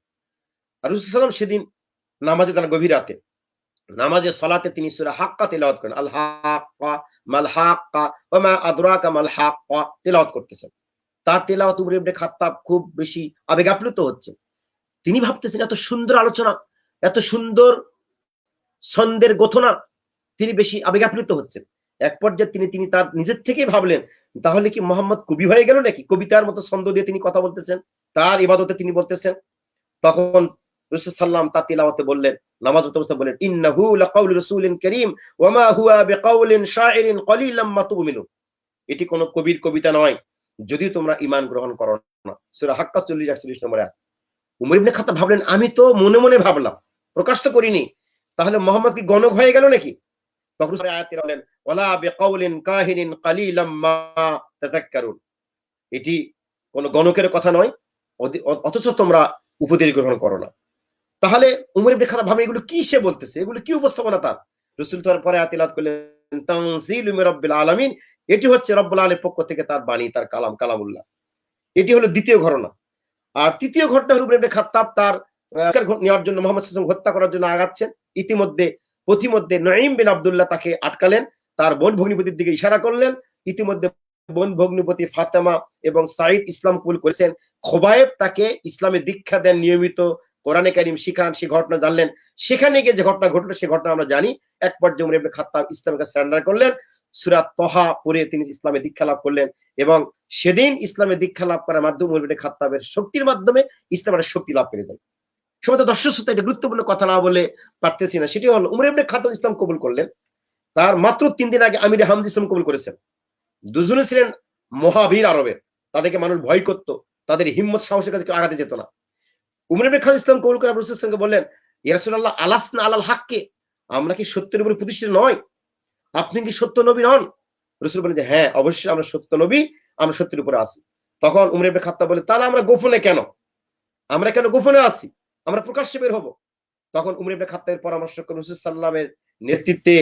আর রাসূল সাল্লাল্লাহু আলাইহি ওয়াসাল্লাম সেদিন নামাজে, তার গভীর রাতে নামাজে সালাতে তিনি সূরা হাক্কা তেলাওয়াত করেন, আল হাক্কা মাল হাক্কা ওয়া মা আদরাকা মাল হাক্কা তেলাওয়াত করতেছেন। তার তেলাওয়াত উমর ইবনে খাত্তাব খুব বেশি আবেগ আপ্লুত হচ্ছে। তিনি ভাবতেছেন এত সুন্দর আলোচনা, এত সুন্দর ছন্দের গঠনা, তিনি বেশি আবেগ আপ্লুত হচ্ছেন। এক পর্যায়ে তিনি তার নিজের থেকেই ভাবলেন, তাহলে কি মোহাম্মদ কবি হয়ে গেল নাকি, কবিতার মতো ছন্দ দিয়ে তিনি কথা বলতেছেন, তার ইবাদতে তিনি বলতেছেন। তখন রাসূল সাল্লাম তার তিলাওয়াতে বললেন, নামাজরত অবস্থায় বললেন, ইন্নাহু লাকাউলু রাসূলিন কারীম ওয়া মা হুয়া বিকাউলিন শাইরিন কলিলাম মা তুমিনুন। এটি কোন কবির কবিতা নয়, যদি তোমরা ঈমান গ্রহণ করো না। সূরা হাক্কা 40-41 নম্বর আয়াত। উমর ইবনে খাত্তাব ভাবলেন, আমি তো মনে মনে ভাবলাম, প্রকাশ তো করিনি, তাহলে মোহাম্মদ কি গণক হয়ে গেল নাকি? তখন আয়াতে বলেন, ওয়ালা বিকাউলিন কাহিনিন কলিলাম মা তাযাক্কারুন। এটি কোন গণকের কথা নয়, অথচ তোমরা উপদেশ গ্রহণ করো না। তাহলে উমর ইবনে খাত্তাব ভাবে এগুলো কি সে বলতেছে, এগুলো কি উপস্থাপনা তার? রাসূল তার পরে আয়াত করলেন, তানজিলু মির রাব্বিল আলামিন, এটি হচ্ছে রব্বুল আলামিনের পক্ষ থেকে তার বাণী, তার কালাম, কালামুল্লাহ। এটি হলো দ্বিতীয় ঘটনা। আর তৃতীয় ঘটনা হলো উমর ইবনে খাত্তাব তার নেওয়ার জন্য মুহাম্মদ সাল্লাল্লাহু আলাইহি ওয়াসাল্লাম হত্যা করার জন্য আগাচ্ছেন। ইতিমধ্যে পথিমধ্যে নঈম বিন আব্দুল্লাহ তাকে আটকালেন, তার বোন ভগ্নিপতির দিকে ইশারা করলেন। ইতিমধ্যে বোন ভগ্নিপতি ফাতেমা এবং সাঈদ ইসলাম কবুল করেছেন। খোবায়েব তাকে ইসলামে দীক্ষা দেন, নিয়মিত কোরআনে কারীম শিখান, সে ঘটনা জানলেন। সেখানে গিয়ে যে ঘটনা ঘটলো সে ঘটনা আমরা জানি। এক পর্যায়ে উমর ইবনে খাত্তাব ইসলামকে সারেন্ডার করলেন, সূরা তহা পড়ে তিনি ইসলামে দীক্ষা লাভ করলেন। এবং সেদিন ইসলামে দীক্ষা লাভ করার মাধ্যমে উমর ইবনে খাত্তাবের শক্তির মাধ্যমে ইসলামের শক্তি লাভ করে যায়। সময় দর্শক শ্রোতা, এটা গুরুত্বপূর্ণ কথা না বলে পারতেছি না, সেটি হলো উমর ইবনে খাত্তাব ইসলাম কবুল করলেন, তার মাত্র 3 দিন আগে আমির হামজা ইসলাম কবুল করেছেন। দুজনে ছিলেন মহাবীর আরবের, তাদেরকে মানুষ ভয় করত, তাদের হিম্মত সাহসের কাছে কেউ আগাতে যেত না। উমর ইবনে খাত্তাব ইসলাম কবুল করে রাসূল সাল্লাল্লাহু আলাইহি ওয়াসাল্লাম বললেন, ইয়া রাসূলুল্লাহ, আলাসনা আলাল হাক্কি, আমরা কি সত্যের উপরে প্রতিষ্ঠিত নয়? আপনি কি সত্য নবী নন? রাসূল বলেন যে হ্যাঁ, অবশ্যই আমরা সত্য নবী, আমরা সত্যের উপরে আছি। তখন উমর ইবনে খাত্তাব বলে, তাহলে আমরা গোপনে কেন, আমরা কেন গোপনে আছি, আমরা প্রকাশ্যে বের হব। তখন উমর ইবনে খাত্তাবের পরামর্শ করে রাসূল সাল্লাল্লাহু আলাইহি ওয়াসাল্লামের নেতৃত্বে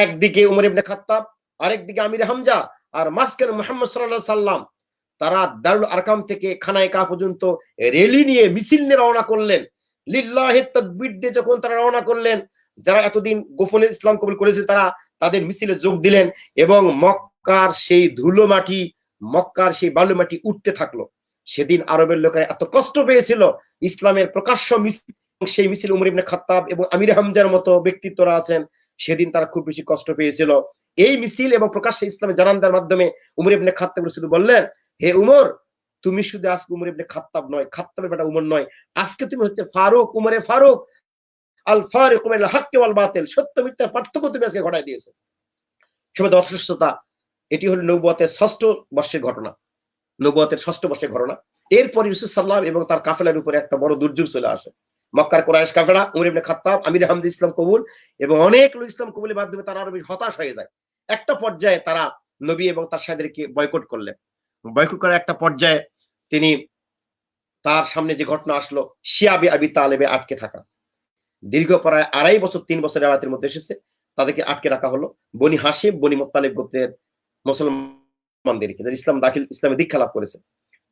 একদিকে উমর ইবনে খাত্তাব, আরেকদিকে আমির হামজা, আর মাঝখানে মুহাম্মদ সাল্লাল্লাহু আলাইহি ওয়াসাল্লাম তারা দারুল আরকাম থেকে খানায় কা পর্যন্ত রেলি নিয়ে মিছিল নিয়ে রওনা করলেন। লিল্লাহি তাকবীর দিয়ে যখন তারা রওনা করলেন, যারা এতদিন গোপনে ইসলাম কবুল করেছে তারা তাদের মিছিলে যোগ দিলেন এবং মক্কার সেই ধুলো মাটি, মক্কার সেই বালু মাটি উঠতে থাকলো। সেদিন আরবের লোকেরা এত কষ্ট পেয়েছিল ইসলামের প্রকাশ্য মিছিল, সেই মিছিল উমর ইবনে খাত্তাব এবং আমির হামজার মতো ব্যক্তিত্বরা আছেন, সেদিন তারা খুব বেশি কষ্ট পেয়েছিল। এই মিছিল এবং প্রকাশ্যে ইসলামের জানান দেওয়ার মাধ্যমে উমর ইবনে খাত্তাব শুধু বললেন, হে উমর, তুমি শুধু আজকে উমর ইবনে খাত্তাব নয়, খাত্তাবের বেটা উমর নয়, আজকে তুমি হচ্ছে ফারুক, উমরে ফারুক, আল ফারিক বাইনাল হাক্কি ওয়াল বাতিল, সত্য মিথ্যার পার্থক্য তুমি আজকে ঘটায় দিয়েছো। সবাই দর্শকতা, এটি হলো নবুয়তের ৬ষ্ঠ বর্ষের ঘটনা, নবুয়তের ৬ষ্ঠ বর্ষের ঘটনা। এরপর রাসূল সাল্লাল্লাহু আলাইহি এবং তার কাফেলার উপরে একটা বড় দুর্যোগ চলে আসে। মক্কার কুরাইশ কাফেলা, উমর ইবনে খাত্তাব, আমির হামজা ইসলাম কবুল এবং অনেক লোক ইসলাম কবুলের মাধ্যমে তারা আরো বেশি হতাশ হয়ে যায়। একটা পর্যায়ে তারা নবী এবং তার সাথীদেরকে বয়কট করলেন। বয়কট করার একটা পর্যায়ে তিনি তার সামনে যে ঘটনা আসলো, শিয়াবে আবি তালেবে আটকে থাকা, দীর্ঘ প্রায় ২.৫ বছর ৩ বছরের আয়াতের মধ্যে এসেছে, তাদেরকে আটকে রাখা হলো। বনি হাশিম, বনি মুত্তালিব গোত্রের মুসলমানদেরকে, যারা ইসলামে দীক্ষা লাভ করেছে,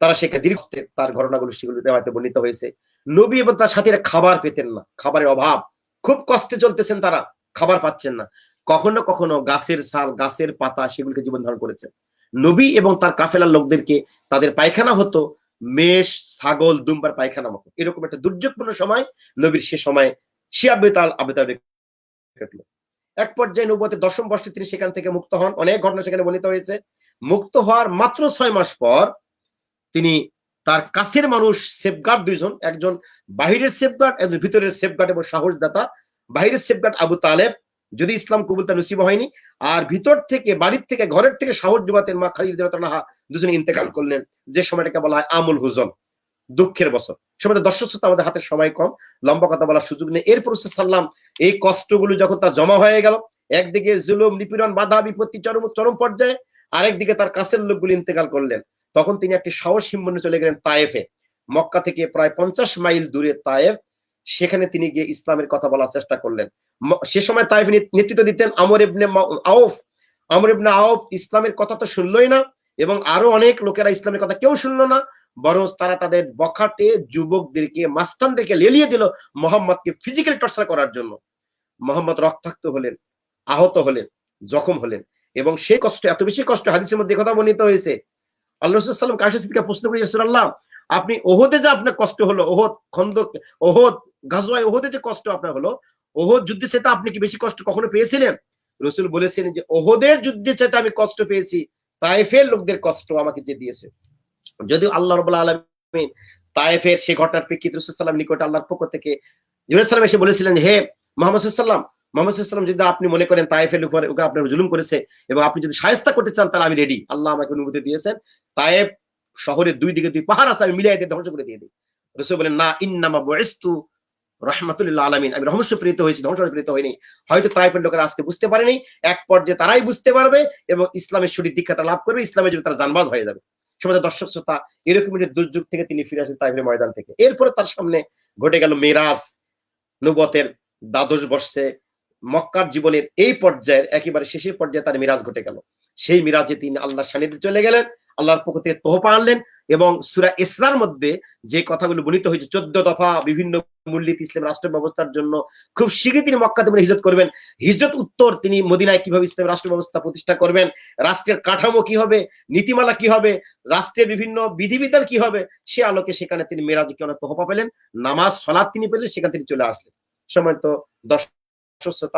তারা সেখানে দীর্ঘ তার ঘটনাগুলো সেগুলো হয়তো বর্ণিত হয়েছে। নবী এবং তার সাথীরা খাবার পেতেন না, খাবারের অভাব, খুব কষ্টে চলতেছেন, তারা খাবার পাচ্ছেন না। কখনো কখনো গাছের ছাল, গাছের পাতা সেগুলিকে জীবন ধারণ করেছে। নবী এবং তার কাফেলার লোকদেরকে তাদের পায়খানা হতো মেষ, ছাগল, দুম্বার পায়খানা মতো। এরকম একটা দুর্যোগপূর্ণ সময় নবীর সে সময় এক পর্যায়ে নবুয়তের ১০ম বর্ষে তিনি সেখান থেকে মুক্ত হন। অনেক ঘটনা সেখানে বর্ণিত হয়েছে। মুক্ত হওয়ার মাত্র ৬ মাস পর তিনি তার কাছের মানুষ সেফগার্ড দুইজন, একজন বাহিরের সেফগার্ড, একজন ভিতরের সেফগার্ড এবং সাহসদাতা। বাহিরের সেফগার্ড আবু তালেব, যদি ইসলাম কবুল তার নসিব হয়নি, আর ভিতর থেকে, বাড়ির থেকে, ঘরের থেকে সাহস যোগাতেন মা খালিদা রাদিয়াল্লাহু আনহা, দুজনে ইন্তেকাল করলেন। যে সময়টাকে বলা হয় আমুল হুজন, দুঃখের বছর। সময় দর্শক শ্রোতা, আমাদের হাতে সময় কম, লম্বা কথা বলার সুযোগ নেই। এরপর সাল্লাম এই কষ্টগুলো যখন তার জমা হয়ে গেল, একদিকে জুলুম, নিপীড়ন, বাধা বিপত্তি চরম পর্যায়ে, আরেকদিকে তার কাছের লোকগুলো ইন্তেকাল করলেন, তখন তিনি একটি সাহস হিম্মনে চলে গেলেন তায়েফে। মক্কা থেকে প্রায় ৫০ মাইল দূরে তায়েফ, সেখানে তিনি গিয়ে ইসলামের কথা বলার চেষ্টা করলেন। সে সময় তায়েফে নেতৃত্ব দিতেন আমর ইবনে আউফ। আমর ইবনে আউফ ইসলামের কথা তো শুনলই না, এবং আরো অনেক লোকেরা ইসলামের কথা কেউ শুনলো না, বরং তারা তাদের বখাটে যুবকদেরকে, মাস্তানদেরকে লেলিয়ে দিল মোহাম্মদকে ফিজিক্যাল টর্চার করার জন্য। মোহাম্মদ রক্তাক্ত হলেন, আহত হলেন, জখম হলেন, এবং সেই কষ্ট, এত বেশি কষ্ট, হাদিসের মধ্যে কথা বর্ণিত হয়েছে। আল্লাহ রাসূল সাল্লাল্লাহু আলাইহি ওয়াসাল্লাম প্রশ্ন করেছেন, রাসূলুল্লাহ, আপনি ওহদে যে আপনার কষ্ট হলো, ওহদ খন্দক, ওহদ গাজওয়ায়ে ওহদে যে কষ্ট আপনার হলো, ওহদ যুদ্ধে সেটা আপনি কি বেশি কষ্ট কখনো পেয়েছিলেন? রাসূল বলেছেন যে ওহদের যুদ্ধে সেটা আমি কষ্ট পেয়েছি, তায়েফের লোকদের কষ্ট আমাকে যে দিয়েছে। যদিও আল্লাহ রাব্বুল আলামিন তায়েফের সেই ঘটনার প্রেক্ষিতে রাসূল সাল্লাল্লাহু আলাইহি ওয়াসাল্লাম নিকট আল্লাহর পক্ষ থেকে জিবরাইল সাল্লাম এসে বলেছিলেন, হে মুহাম্মদ সাল্লাল্লাহু আলাইহি ওয়াসাল্লাম, যদি আপনি মনে করেন তায়েফের উপরে আপনার জুলুম করেছে এবং আপনি যদি শায়েস্তা করতে চান, তাহলে আমি রেডি। আল্লাহ আমাকে অনুমতি দিয়েছেন, তায়েফ শহরের 2 দিকে 2 পাহাড় আছে, আমি মিলিয়ে দিয়ে ধ্বংস করে দিয়ে দিই। রাসূল বলেন, না, ইন্নামা বুইস্তু রাহমাতুল লিল আলামিন, আমি রহমত প্রেরিত হয়েছি, ধ্বংস প্রেরিত হইনি। হয়তো তায়েফের লোকেরা আজকে বুঝতে পারেনি, এক পর্যায়ে তারাই বুঝতে পারবে এবং ইসলামের সঠিক দীক্ষা লাভ করবে, ইসলামের জন্য তারা জানবাজ হয়ে যাবে। সমাজে দর্শক শ্রোতা, এরকম একটা দুর্যোগ থেকে তিনি ফিরে আসেন তায়েফের ময়দান থেকে। এরপরে তার সামনে ঘটে গেল মেরাজ, নবুয়তের ১২ বর্ষে মক্কার জীবনের এই পর্যায়ের একেবারে শেষের পর্যায়ে তার মিরাজ ঘটে গেল। সেই মিরাজে তিনি আল্লাহর সান্নিধ্যে চলে গেলেন, আল্লাহর পক্ষ থেকে তোহফা আনলেন, এবং সূরা ইসরার মধ্যে যে কথাগুলো বর্ণিত হয়েছে, 14 দফা বিভিন্ন মূলনীতি ইসলাম রাষ্ট্র ব্যবস্থার জন্য, খুব শীঘ্রই তিনি মক্কাতে হিজরত করবেন। হিজরত উত্তর তিনি মদিনায় কিভাবে ইসলাম রাষ্ট্র ব্যবস্থা প্রতিষ্ঠা করবেন, রাষ্ট্রের কাঠামো কি হবে, নীতিমালা কি হবে, রাষ্ট্রের বিভিন্ন বিধিবিধান কি হবে, সে আলোকে সেখানে তিনি মেরাজে অনেক তোহফা পেলেন, নামাজ সালাত তিনি পেলেন, সেখানে তিনি চলে আসলেন। সময় তো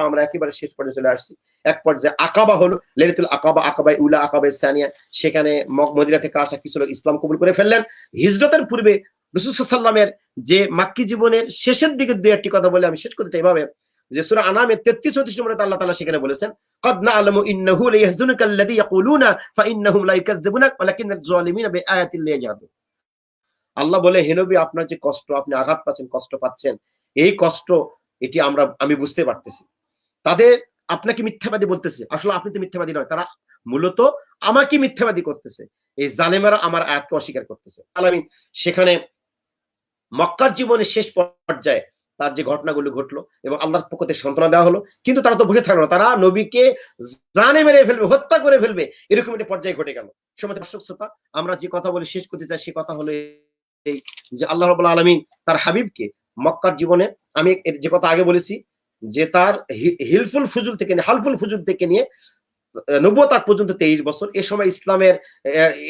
আমরা একেবারে শেষ পর্যায়ে চলে আসছি। এক পর্যায়ে আকাবা হলো, লাইলাতুল আকাবা, আকাবায়ে উলা, আকাবায়ে সানিয়া, সেখানে মদিনা থেকে আসা কিছু লোক ইসলাম কবুল করে ফেললেন। হিজরতের পূর্বে রাসূল সাল্লাল্লাহু আলাইহি ওয়াসাল্লামের যে মাক্কি জীবনের শেষের দিকে দুই একটি কথা বলে আমি শেষ করতে চাই এভাবে, যে সূরা আনামের 33-34 নম্বরে আল্লাহ তাআলা সেখানে বলেছেন, ক্বাদ না'লামু ইন্নাহু লায়াহযুনুকাল্লাযী ইয়াকুলুনা ফাইন্নাহুম লা ইউকাযযিবুনাক ওয়ালাকিন্নাল যালিমিনা বিআয়াতিল্লাহি ইয়াজহাদুন। আল্লাহ বলে, হে নবী, আপনার যে কষ্ট, আপনি আঘাত পাচ্ছেন, কষ্ট পাচ্ছেন, এই কষ্ট এটি আমি বুঝতে পারতেছি। তাদের আপনাকে মিথ্যাবাদী বলতেছে, আসলে আপনি তো মিথ্যাবাদী নয়, তারা মূলত আমাকে মিথ্যাবাদী করতেছে, এই জালেমেরা আমার আয়াতকে অস্বীকার করতেছে। আলামিন সেখানে মক্কার জীবনের শেষ পর্যায়ে তার যে ঘটনাগুলো ঘটলো এবং আল্লাহর পক্ষ থেকে সান্ত্বনা দেওয়া হলো, কিন্তু তারা তো বসে থাকলো না, তারা নবীকে জানে মেরে ফেলবে, হত্যা করে ফেলবে, এরকম একটা পর্যায়ে ঘটে গেল। সময় দর্শক শ্রোতা, আমরা যে কথা বলে শেষ করতে চাই সে কথা হলো এই যে আল্লাহ রাব্বুল আলামিন তার হাবিবকে মক্কার জীবনে, আমি যে কথা আগে বলেছি যে তার হালফুল ফুজুল থেকে নিয়ে নবুয়ত আগ পর্যন্ত 23 বছর, এ সময় ইসলামের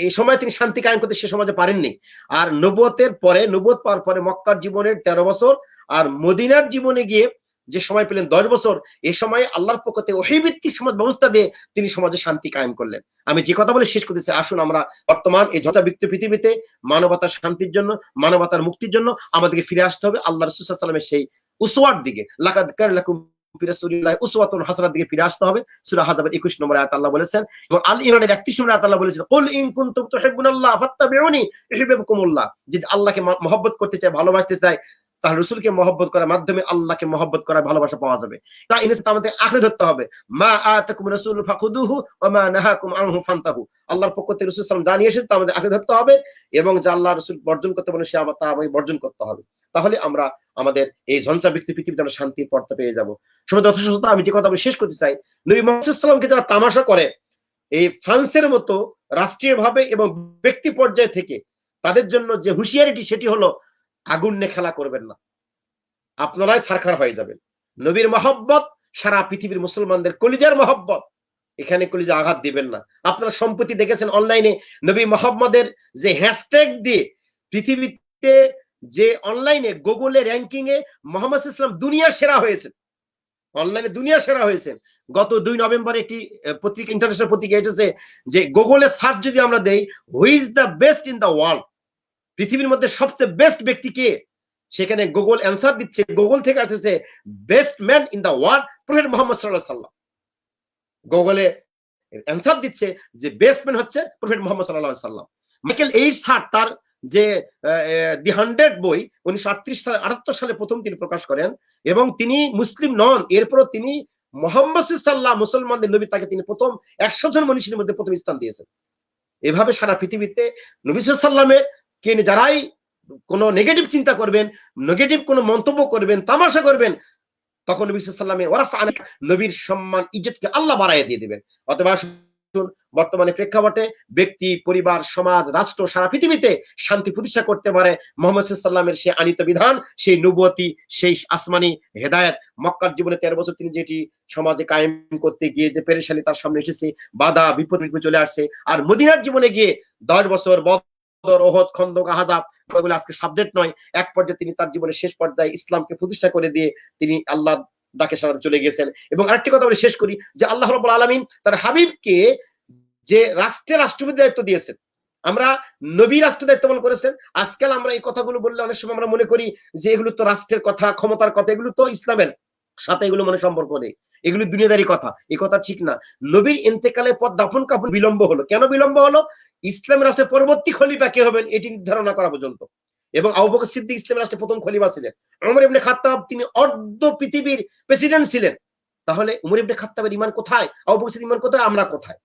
এই সময় তিনি শান্তি কায়েম করতে সে সমাজে পারেননি। আর নবুয়তের পরে, নবুয়ত পাওয়ার পরে মক্কার জীবনের 13 বছর আর মদিনার জীবনে গিয়ে যে সময় পেলেন 10 বছর, এই সময় আল্লাহর পক্ষ থেকে ওহী ভিত্তিক সমাজ ব্যবস্থা দিয়ে তিনি সমাজে শান্তি কায়েম করলেন। আমি যে কথা বলে শেষ করতেছি, আসুন আমরা বর্তমান এই ঝঞ্ঝাবিক্ষিপ্ত পৃথিবীতে মানবতার শান্তির জন্য, মানবতার মুক্তির জন্য আমাদেরকে ফিরে আসতে হবে আল্লাহ রাসূল সাল্লাল্লাহু আলাইহি ওয়াসাল্লামের সেই উসওয়ার দিকে। লাকাদ কানা লাকুম ফি রাসূলিল্লাহি উসওয়াতুন হাসানার দিকে ফিরে আসতে হবে। সূরা আহজাবের 21 নম্বর আয়াত আল্লাহ বলেছেন, এবং আল ইমরানের 31 নম্বর আয়াত আল্লাহ বলেছেন, কুল ইন কুনতুম তুহিব্বুনাল্লাহ ফাত্তাবিউনি ইউহিব্বুকুমুল্লাহ। যদি আল্লাহকে মহব্বত করতে চায়, ভালোবাসতে চায়, তাহলে রাসূলকে মহব্বত করার মাধ্যমে আল্লাহকে মহব্বত করার ভালোবাসা পাওয়া যাবে। তা ইনসাত আমাদের আঁকড়ে ধরতে হবে, মা আতাকুম রাসূলু ফাখুদুহু ওয়া মা নাহাকুম আনহু ফান্তাহু। আল্লাহর পক্ষ থেকে রাসূল সাল্লাল্লাহু আলাইহি ওয়াসাল্লাম জানিয়ে এসেছে, তা আমাদের আঁকড়ে ধরতে হবে, এবং যা আল্লাহ রাসূল বর্জন করতে বলে সে তা আমাদের বর্জন করতে হবে। তাহলে আমরা আমাদের এই ঝঞ্ঝাবিক্ষিপ্ত পৃথিবীতে আমরা শান্তির পথটা পেয়ে যাব। সময় দর্শক শ্রোতা, আমি যে কথা বলে শেষ করতে চাই, নবী মুহাম্মদ সাল্লাল্লাহু আলাইহি ওয়াসাল্লামকে যারা তামাশা করে এই ফ্রান্সের মতো রাষ্ট্রীয়ভাবে এবং ব্যক্তি পর্যায়ে থেকে, তাদের জন্য যে হুঁশিয়ারিটি সেটি হলো আগুন নিয়ে খেলা করবেন না, আপনারাই সারখার হয়ে যাবেন। নবীর মহব্বত সারা পৃথিবীর মুসলমানদের কলিজার মহব্বত, এখানে কলিজা আঘাত দিবেন না। আপনারা সম্প্রতি দেখেছেন অনলাইনে নবী মোহাম্মদের যে হ্যাশট্যাগ দিয়ে পৃথিবীতে যে অনলাইনে গুগলে র্যাঙ্কিং এ মোহাম্মদ ইসলাম দুনিয়ার সেরা হয়েছে, অনলাইনে দুনিয়া সেরা হয়েছেন। গত 2 নভেম্বর একটি পত্রিকা, ইন্টারন্যাশনাল পত্রিকা এসেছে যে গুগলে সার্চ যদি আমরা দেই who is the best in the world, পৃথিবীর মধ্যে সবচেয়ে বেস্ট ব্যক্তি কে, সেখানে গুগল অ্যান্সার দিচ্ছে, গুগল থেকে আসছে best man in the world prophet Muhammad সাল্লাল্লাহু আলাইহি ওয়াসাল্লাম। গুগলে অ্যান্সার দিচ্ছে যে বেস্ট ম্যান হচ্ছে প্রফেট মুহাম্মদ সাল্লাল্লাহু আলাইহি ওয়াসাল্লাম। মাইকেল এইডস তার যে দি 100 বই 1978 সালে প্রথম তিনি প্রকাশ করেন, এবং তিনি মুসলিম নন, এরপরও তিনি মুহাম্মদ সাল্লাল্লাহু মুসলমানদের নবী, তাকে তিনি প্রথম 100 জন মনীষীর মধ্যে প্রথম স্থান দিয়েছেন। এভাবে সারা পৃথিবীতে নবী সাল্লাল্লাহু আলাইহি ওয়াসাল্লামের কে যারাই কোনো নেগেটিভ চিন্তা করবেন, নেগেটিভ কোনো মন্তব্য করবেন, তামাশা করবেন, তখন নবী সাল্লাল্লাহু আলাইহি ওয়াসাল্লাম নবীর সম্মান ইজ্জতকে আল্লাহ বাড়াইয়া দিয়ে দিবেন। অতএব বর্তমানে প্রেক্ষাপটে ব্যক্তি, পরিবার, সমাজ, রাষ্ট্র সারা পৃথিবীতে শান্তি প্রতিষ্ঠা করতে পারে মুহাম্মদ সাল্লাল্লাহু আলাইহি ওয়াসাল্লামের সেই আনিত বিধান, সেই নবুয়তি, সেই আসমানি হেদায়েত। মক্কার জীবনে 13 বছর তিনি যেটি সমাজে কায়েম করতে গিয়ে যে পেরেশানি তার সামনে এসেছে, বাধা বিপদ চলে আসছে, আর মদিনার জীবনে গিয়ে 10 বছর বদর, ওহদ, খন্দক, আহজাব, এগুলো আজকে সাবজেক্ট নয়, এক পর্যায়ে তিনি তার জীবনের শেষ পর্যায়ে ইসলামকে প্রতিষ্ঠা করে দিয়ে তিনি আল্লাহ ডাকে সাড়া চলে গেছেন। এবং আরেকটি কথা বলে শেষ করি যে আল্লাহ রাব্বুল আলামিন তার হাবিবকে যে রাষ্ট্রের রাষ্ট্রপতি দায়িত্ব দিয়েছেন, আমরা নবী রাষ্ট্র দায়িত্ব পালন করেছেন। আজকাল আমরা এই কথাগুলো বললে অনেক সময় আমরা মনে করি যে এগুলো তো রাষ্ট্রের কথা, ক্ষমতার কথা, এগুলো তো ইসলামের সাথে এগুলো মনে সম্পর্ক নেই, এগুলো দুনিয়াদারি কথা। এই কথা ঠিক না। নবীর ইন্তেকালের পর দাফন কাফন বিলম্ব হলো, কেন বিলম্ব হলো? ইসলাম রাষ্ট্রের পরবর্তী খলিফা কে হবেন এটি নির্ধারণ করা পর্যন্ত। এবং আবু বকর সিদ্দিক ইসলাম রাষ্ট্রের প্রথম খলিফা ছিলেন। ওমর ইবনে খাত্তাব তিনি অর্ধ পৃথিবীর প্রেসিডেন্ট ছিলেন। তাহলে ওমর ইবনে খাত্তাবের ঈমান কোথায়, আবু বকর সিদ্দিক ঈমান কোথায়, আমরা কোথায়?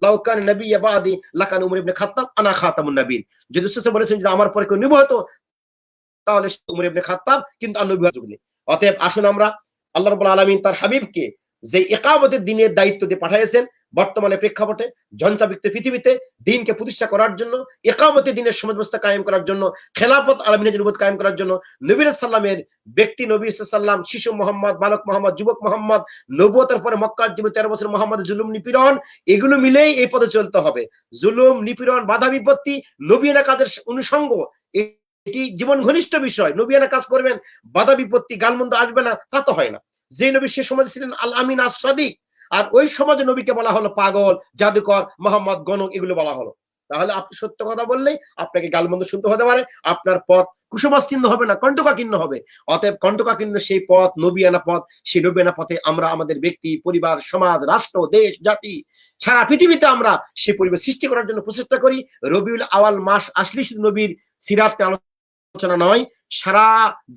লাউ কান নবিয়্যা বাদি লাকান ওমর ইবনে খাত্তাব আনা খাতামুন নবীন। যদি রাসূল বলেছেন যে আমার পরে কেউ নবী হতো তাহলে ওমর ইবনে খাত্তাব, কিন্তু আর নবী হওয়ার যুগ নেই। অতএব আসুন আমরা আল্লাহ রাব্বুল আলামিন তার হাবিবকে যে ইকামতের দ্বীনের দায়িত্ব দিয়ে পাঠিয়েছেন, বর্তমানে প্রেক্ষাপটে ঝঞ্ঝাবিক্ষিপ্ত পৃথিবীতে দ্বীনকে প্রতিষ্ঠা করার জন্য, ইকামতের দ্বীনের সমাজ ব্যবস্থা কায়েম করার জন্য, খেলাফত আলমিনের নবুয়ত কায়েম করার জন্য, নবী সাল্লামের ব্যক্তি নবী সাল্লাম, শিশু মোহাম্মদ, বালক মোহাম্মদ, যুবক মোহাম্মদ, নবুয়তের পরে মক্কার জীবনে 13 বছর মোহাম্মদের জুলুম নিপীড়ন, এগুলো মিলেই এই পথে চলতে হবে। জুলুম, নিপীড়ন, বাধা বিপত্তি, নবীনা কাজের অনুষঙ্গ, এটি জীবন ঘনিষ্ঠ বিষয়। নবীনা কাজ করবেন, বাধা বিপত্তি, গালমন্দ আসবে না, তা তো হয় না। যে নবী সে সমাজে ছিলেন আল আমিন আস সাদিক, আর ওই সমাজে নবীকে বলা হলো পাগল, জাদুকর, মোহাম্মদ, গণক, এগুলো বলা হলো। তাহলে আপনি সত্য কথা বললেই আপনাকে গালমন্দ শুনতে হতে পারে, আপনার পথ কুসংস্কার হবে না, কণ্টকাকীর্ণ হবে। অতএব কণ্টকাকীর্ণ সেই পথ নবীয়ানা পথ, সেই নবীয়ানা পথে আমরা আমাদের ব্যক্তি, পরিবার, সমাজ, রাষ্ট্র, দেশ, জাতি, সারা পৃথিবীতে আমরা সেই পরিবেশ সৃষ্টি করার জন্য প্রচেষ্টা করি। রবিউল আওয়াল মাস আসলে শুধু নবীর সিরাত আলোচনা নয়, সারা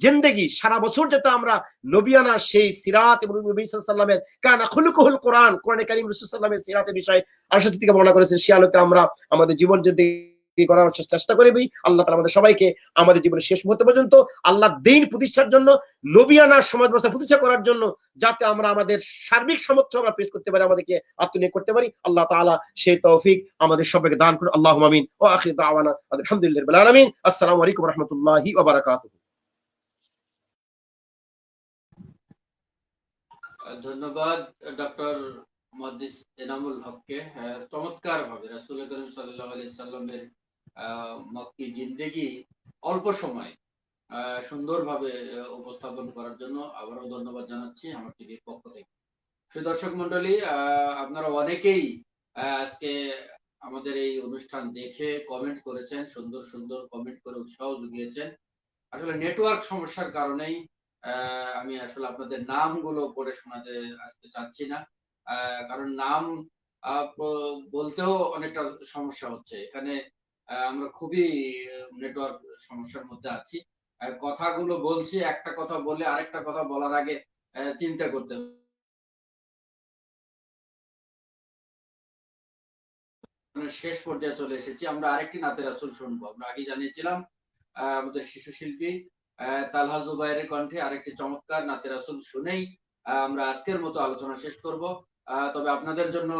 জিন্দেগি, সারা বছর যাতে আমরা নবিয়ানা সেই সিরাত এবং নবী সাল্লাল্লাহু আলাইহি ওয়াসাল্লামের কানা খুলুকুল কোরআন, কোরআনে কারীম রাসূল সাল্লাল্লাহু আলাইহি ওয়াসাল্লামের সিরাতের বিষয় আলোচনা থেকে বর্ণনা করেছেন, সেই আলোকে আমরা আমাদের জীবন যদি করার চেষ্টা করবি। আল্লাহ তাআলা আমাদের সবাইকে আমাদের জীবনের শেষ মুহূর্ত পর্যন্ত আল্লাহ দ্বীন প্রতিষ্ঠার জন্য, নবিয়ানা সমাজ ব্যবস্থা প্রতিষ্ঠা করার জন্য যাতে আমরা আমাদের সার্বিক সামর্থ্য আমরা পেশ করতে পারি, আমাদেরকে আত্মনিয়োগ করতে পারি, আল্লাহ তাআলা সেই তৌফিক আমাদের সবাইকে দান করুন। আল্লাহুম্মা আমিন। ওয়া আখিরু দাওয়ানা আলহামদুলিল্লাহি রাব্বিল আলামিন। আসসালামু আলাইকুম ওয়া রাহমাতুল্লাহি ওয়া বারাকাতুহু।
ধন্যবাদ ডক্টর মুহাদ্দিস এনামুল হককে। চমৎকার ভাবে রাসূল করিম সাল্লাল্লাহু আলাইহি সাল্লামের মক্কি জিন্দেগি অল্প সময় সুন্দরভাবে উপস্থাপন করার জন্য আবারও ধন্যবাদ জানাচ্ছি আমার টিভির পক্ষ থেকে। সুদর্শক মন্ডলী, আপনারা অনেকেই আজকে আমাদের এই অনুষ্ঠান দেখে কমেন্ট করেছেন, সুন্দর সুন্দর কমেন্ট করে উৎসাহ জুগিয়েছেন। আসলে নেটওয়ার্ক সমস্যার কারণেই আমি আসলে আপনাদের নামগুলো পড়ে শোনাতে আসতে চাচ্ছি না, কারণ নাম বলতেও অনেকটা সমস্যা হচ্ছে এখানে। আমরা খুবই নেটওয়ার্ক সমস্যার মধ্যে আছি। কথাগুলো বলছি, একটা কথা বলে আরেকটা কথা বলার আগে চিন্তা করতে হবে। শেষ পর্যায়ে চলে এসেছি। আমরা আরেকটি নাতে রাসূল শুনবো। আমরা আগে জানিয়েছিলাম আমাদের শিশু শিল্পী তালহা জুবাইরের কণ্ঠে আরেকটি চমৎকার নাতে রাসূল শুনেই আমরা আজকের মতো আলোচনা শেষ করব। তবে আপনাদের জন্য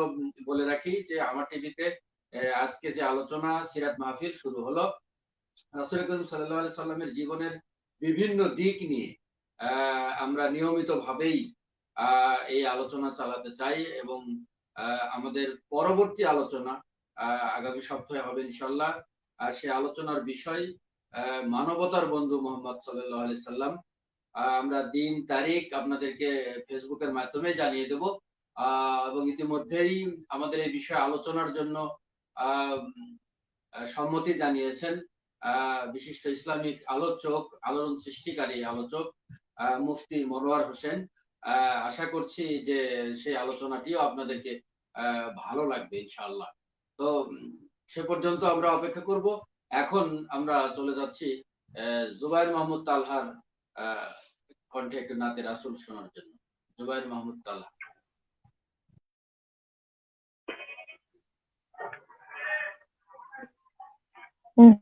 বলে রাখি যে আমার টিভিতে আজকে যে আলোচনা সিরাত মাহফিল শুরু হলো, রাসূল করিম সাল্লাল্লাহু আলাইহি সাল্লামের জীবনের বিভিন্ন দিক নিয়ে আমরা নিয়মিতভাবেই এই আলোচনা চালাতে চাই এবং আমাদের পরবর্তী আলোচনা আগামী সপ্তাহে হবে ইনশাআল্লাহ। আর সেই আলোচনার বিষয় মানবতার বন্ধু মুহাম্মদ সাল্লাল্লাহু আলাইহি সাল্লাম। আমরা দিন তারিখ আপনাদেরকে ফেসবুকের মাধ্যমে জানিয়ে দেব এবং ইতিমধ্যেই আমাদের এই বিষয়ে আলোচনার জন্য সম্মতি জানিয়েছেন বিশিষ্ট ইসলামিক আলোচক, আলোড়ন সৃষ্টিকারী আলোচক মুফতি মনোয়ার হোসেন। আশা করছি যে সেই আলোচনাটিও আপনাদেরকে ভালো লাগবে ইনশাআল্লাহ। তো সে পর্যন্ত আমরা অপেক্ষা করব। এখন আমরা চলে যাচ্ছি জুবাইর মাহমুদ তালহার কণ্ঠে একটু নাতে রাসূল শোনার জন্য। জুবাইর মাহমুদ তালহা।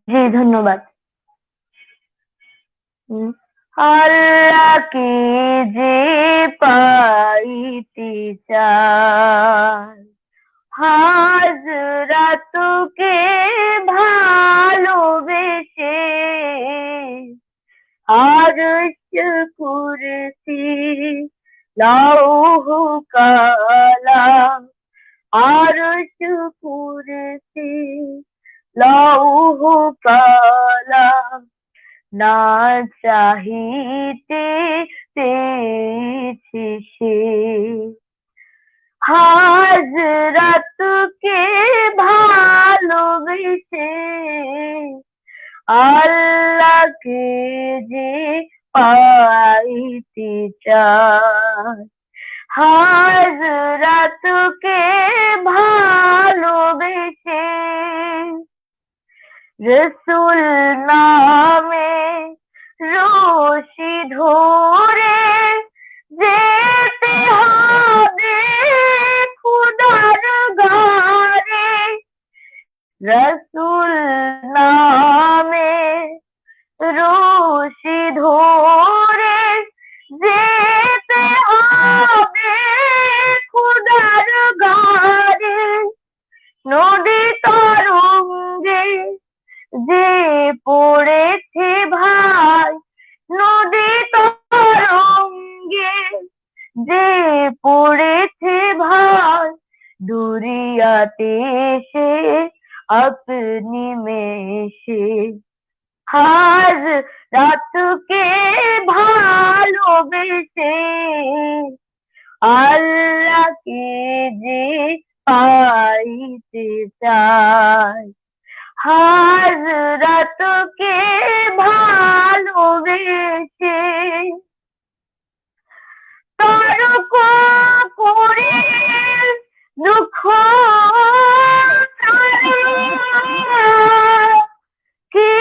জি ধন্যবাদ। আল্লাহকে যে পাইতে চায়, হাজরাতকে ভালোবেসে, আরশ কুরসি লৌহ কালাম, আরশ কুরসি লৌহ কালাম, না চাহিতে পেয়েছে সে। হাজরাতকে ভালোবেসে, আল্লাহকে যে পাইতে চায়, হাজরাতকে ভালোবেসে, রসুল নামে রশি ধরে যেতে হবে খুদার ঘরে, রসুল নামে রশি ধরে যেতে হবে খুদার ঘরে, নদী তরঙ্গে যে পড়েছে ভাই, নদী তরঙ্গে যে পড়েছে ভাই, দুরিয়াতে সে আপনি মেশে, হাজরাতকে ভালোবেসে, আল্লাহকে যে পাইতে চায়, হাজরাতকে ভালোবেসে, তর্ক করে দুঃখ কি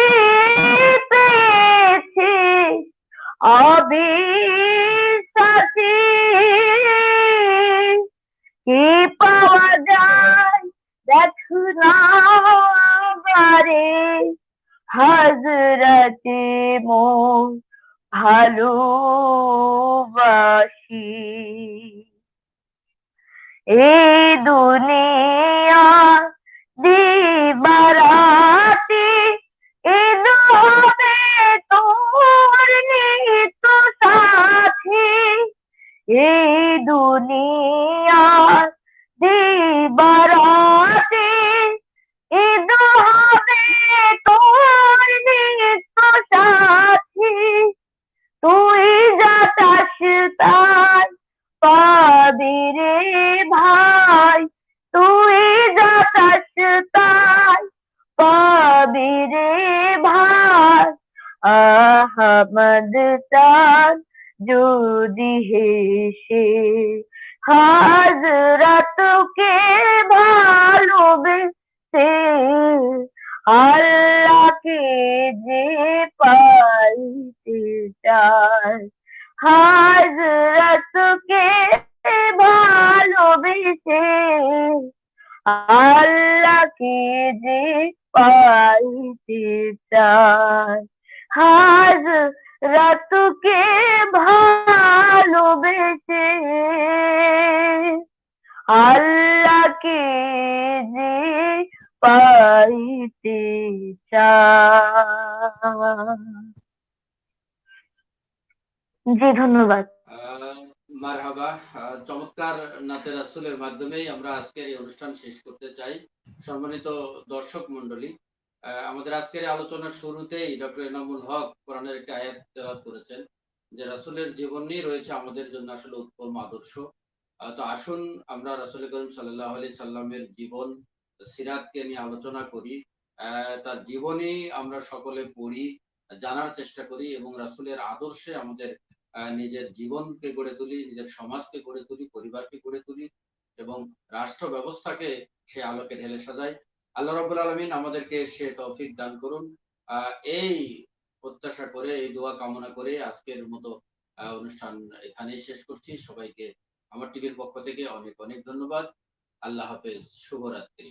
পেয়েছে অবিশ্বাসী, কি পাওয়া যায় দেখো না বারে আসি। এই দুনিয়া দিবারাতি ঈদ হবে তোর নিত্য সাথী। এই দুনিয়া দিবারাতি ঈদ হবে তোর নিত্য সাথী। তুই যা চাস তাই পাবি রে ভাই, তুই যা চাস তাই পাবি রে ভাই। আহমদ চান যদি হেসে হাজরাতকে ভালোবেসে, আল্লাহকে যে পাইতে চায়, হাজরাতকে ভালোবেসে, আল্লাহকে যে পাইতে চায়, হাজরাতকে ভালোবেসে, আল্লাহকে যে পাইতে চায়। জি ধন্যবাদ।
মারহাবা। চমৎকার নাতে রাসূলের মাধ্যমেই আমরা আজকের এই অনুষ্ঠান শেষ করতে চাই। সম্মানিত দর্শক মণ্ডলী, আমাদের আজকের এই আলোচনার শুরুতেই ডক্টর এনামুল হক কোরআনের একটি আয়াত তেলাওয়াত করেছেন যে রাসূলের জীবনী রয়েছে আমাদের জন্য আসলে উত্তম আদর্শ। তো আসুন আমরা রাসূল করিম সাল্লাল্লাহু আলাইহি সাল্লামের জীবন সিরাতকে নিয়ে আলোচনা করি, তার জীবনী আমরা সকলে পড়ি, জানার চেষ্টা করি এবং রাসূলের আদর্শে আমাদের নিজের জীবনকে গড়ে তুলি, নিজের সমাজকে গড়ে তুলি, পরিবারকে গড়ে তুলি এবং রাষ্ট্র ব্যবস্থাকে সে আলোকে ঢেলে সাজাই। আল্লাহ রাব্বুল আলামিন আমাদেরকে সে তৌফিক দান করুন। এই প্রত্যাশা করে, এই দোয়া কামনা করে আজকের মতো অনুষ্ঠান এখানেই শেষ করছি। সবাইকে আমার টিভির পক্ষ থেকে অনেক অনেক ধন্যবাদ। আল্লাহ হাফেজ, শুভরাত্রি।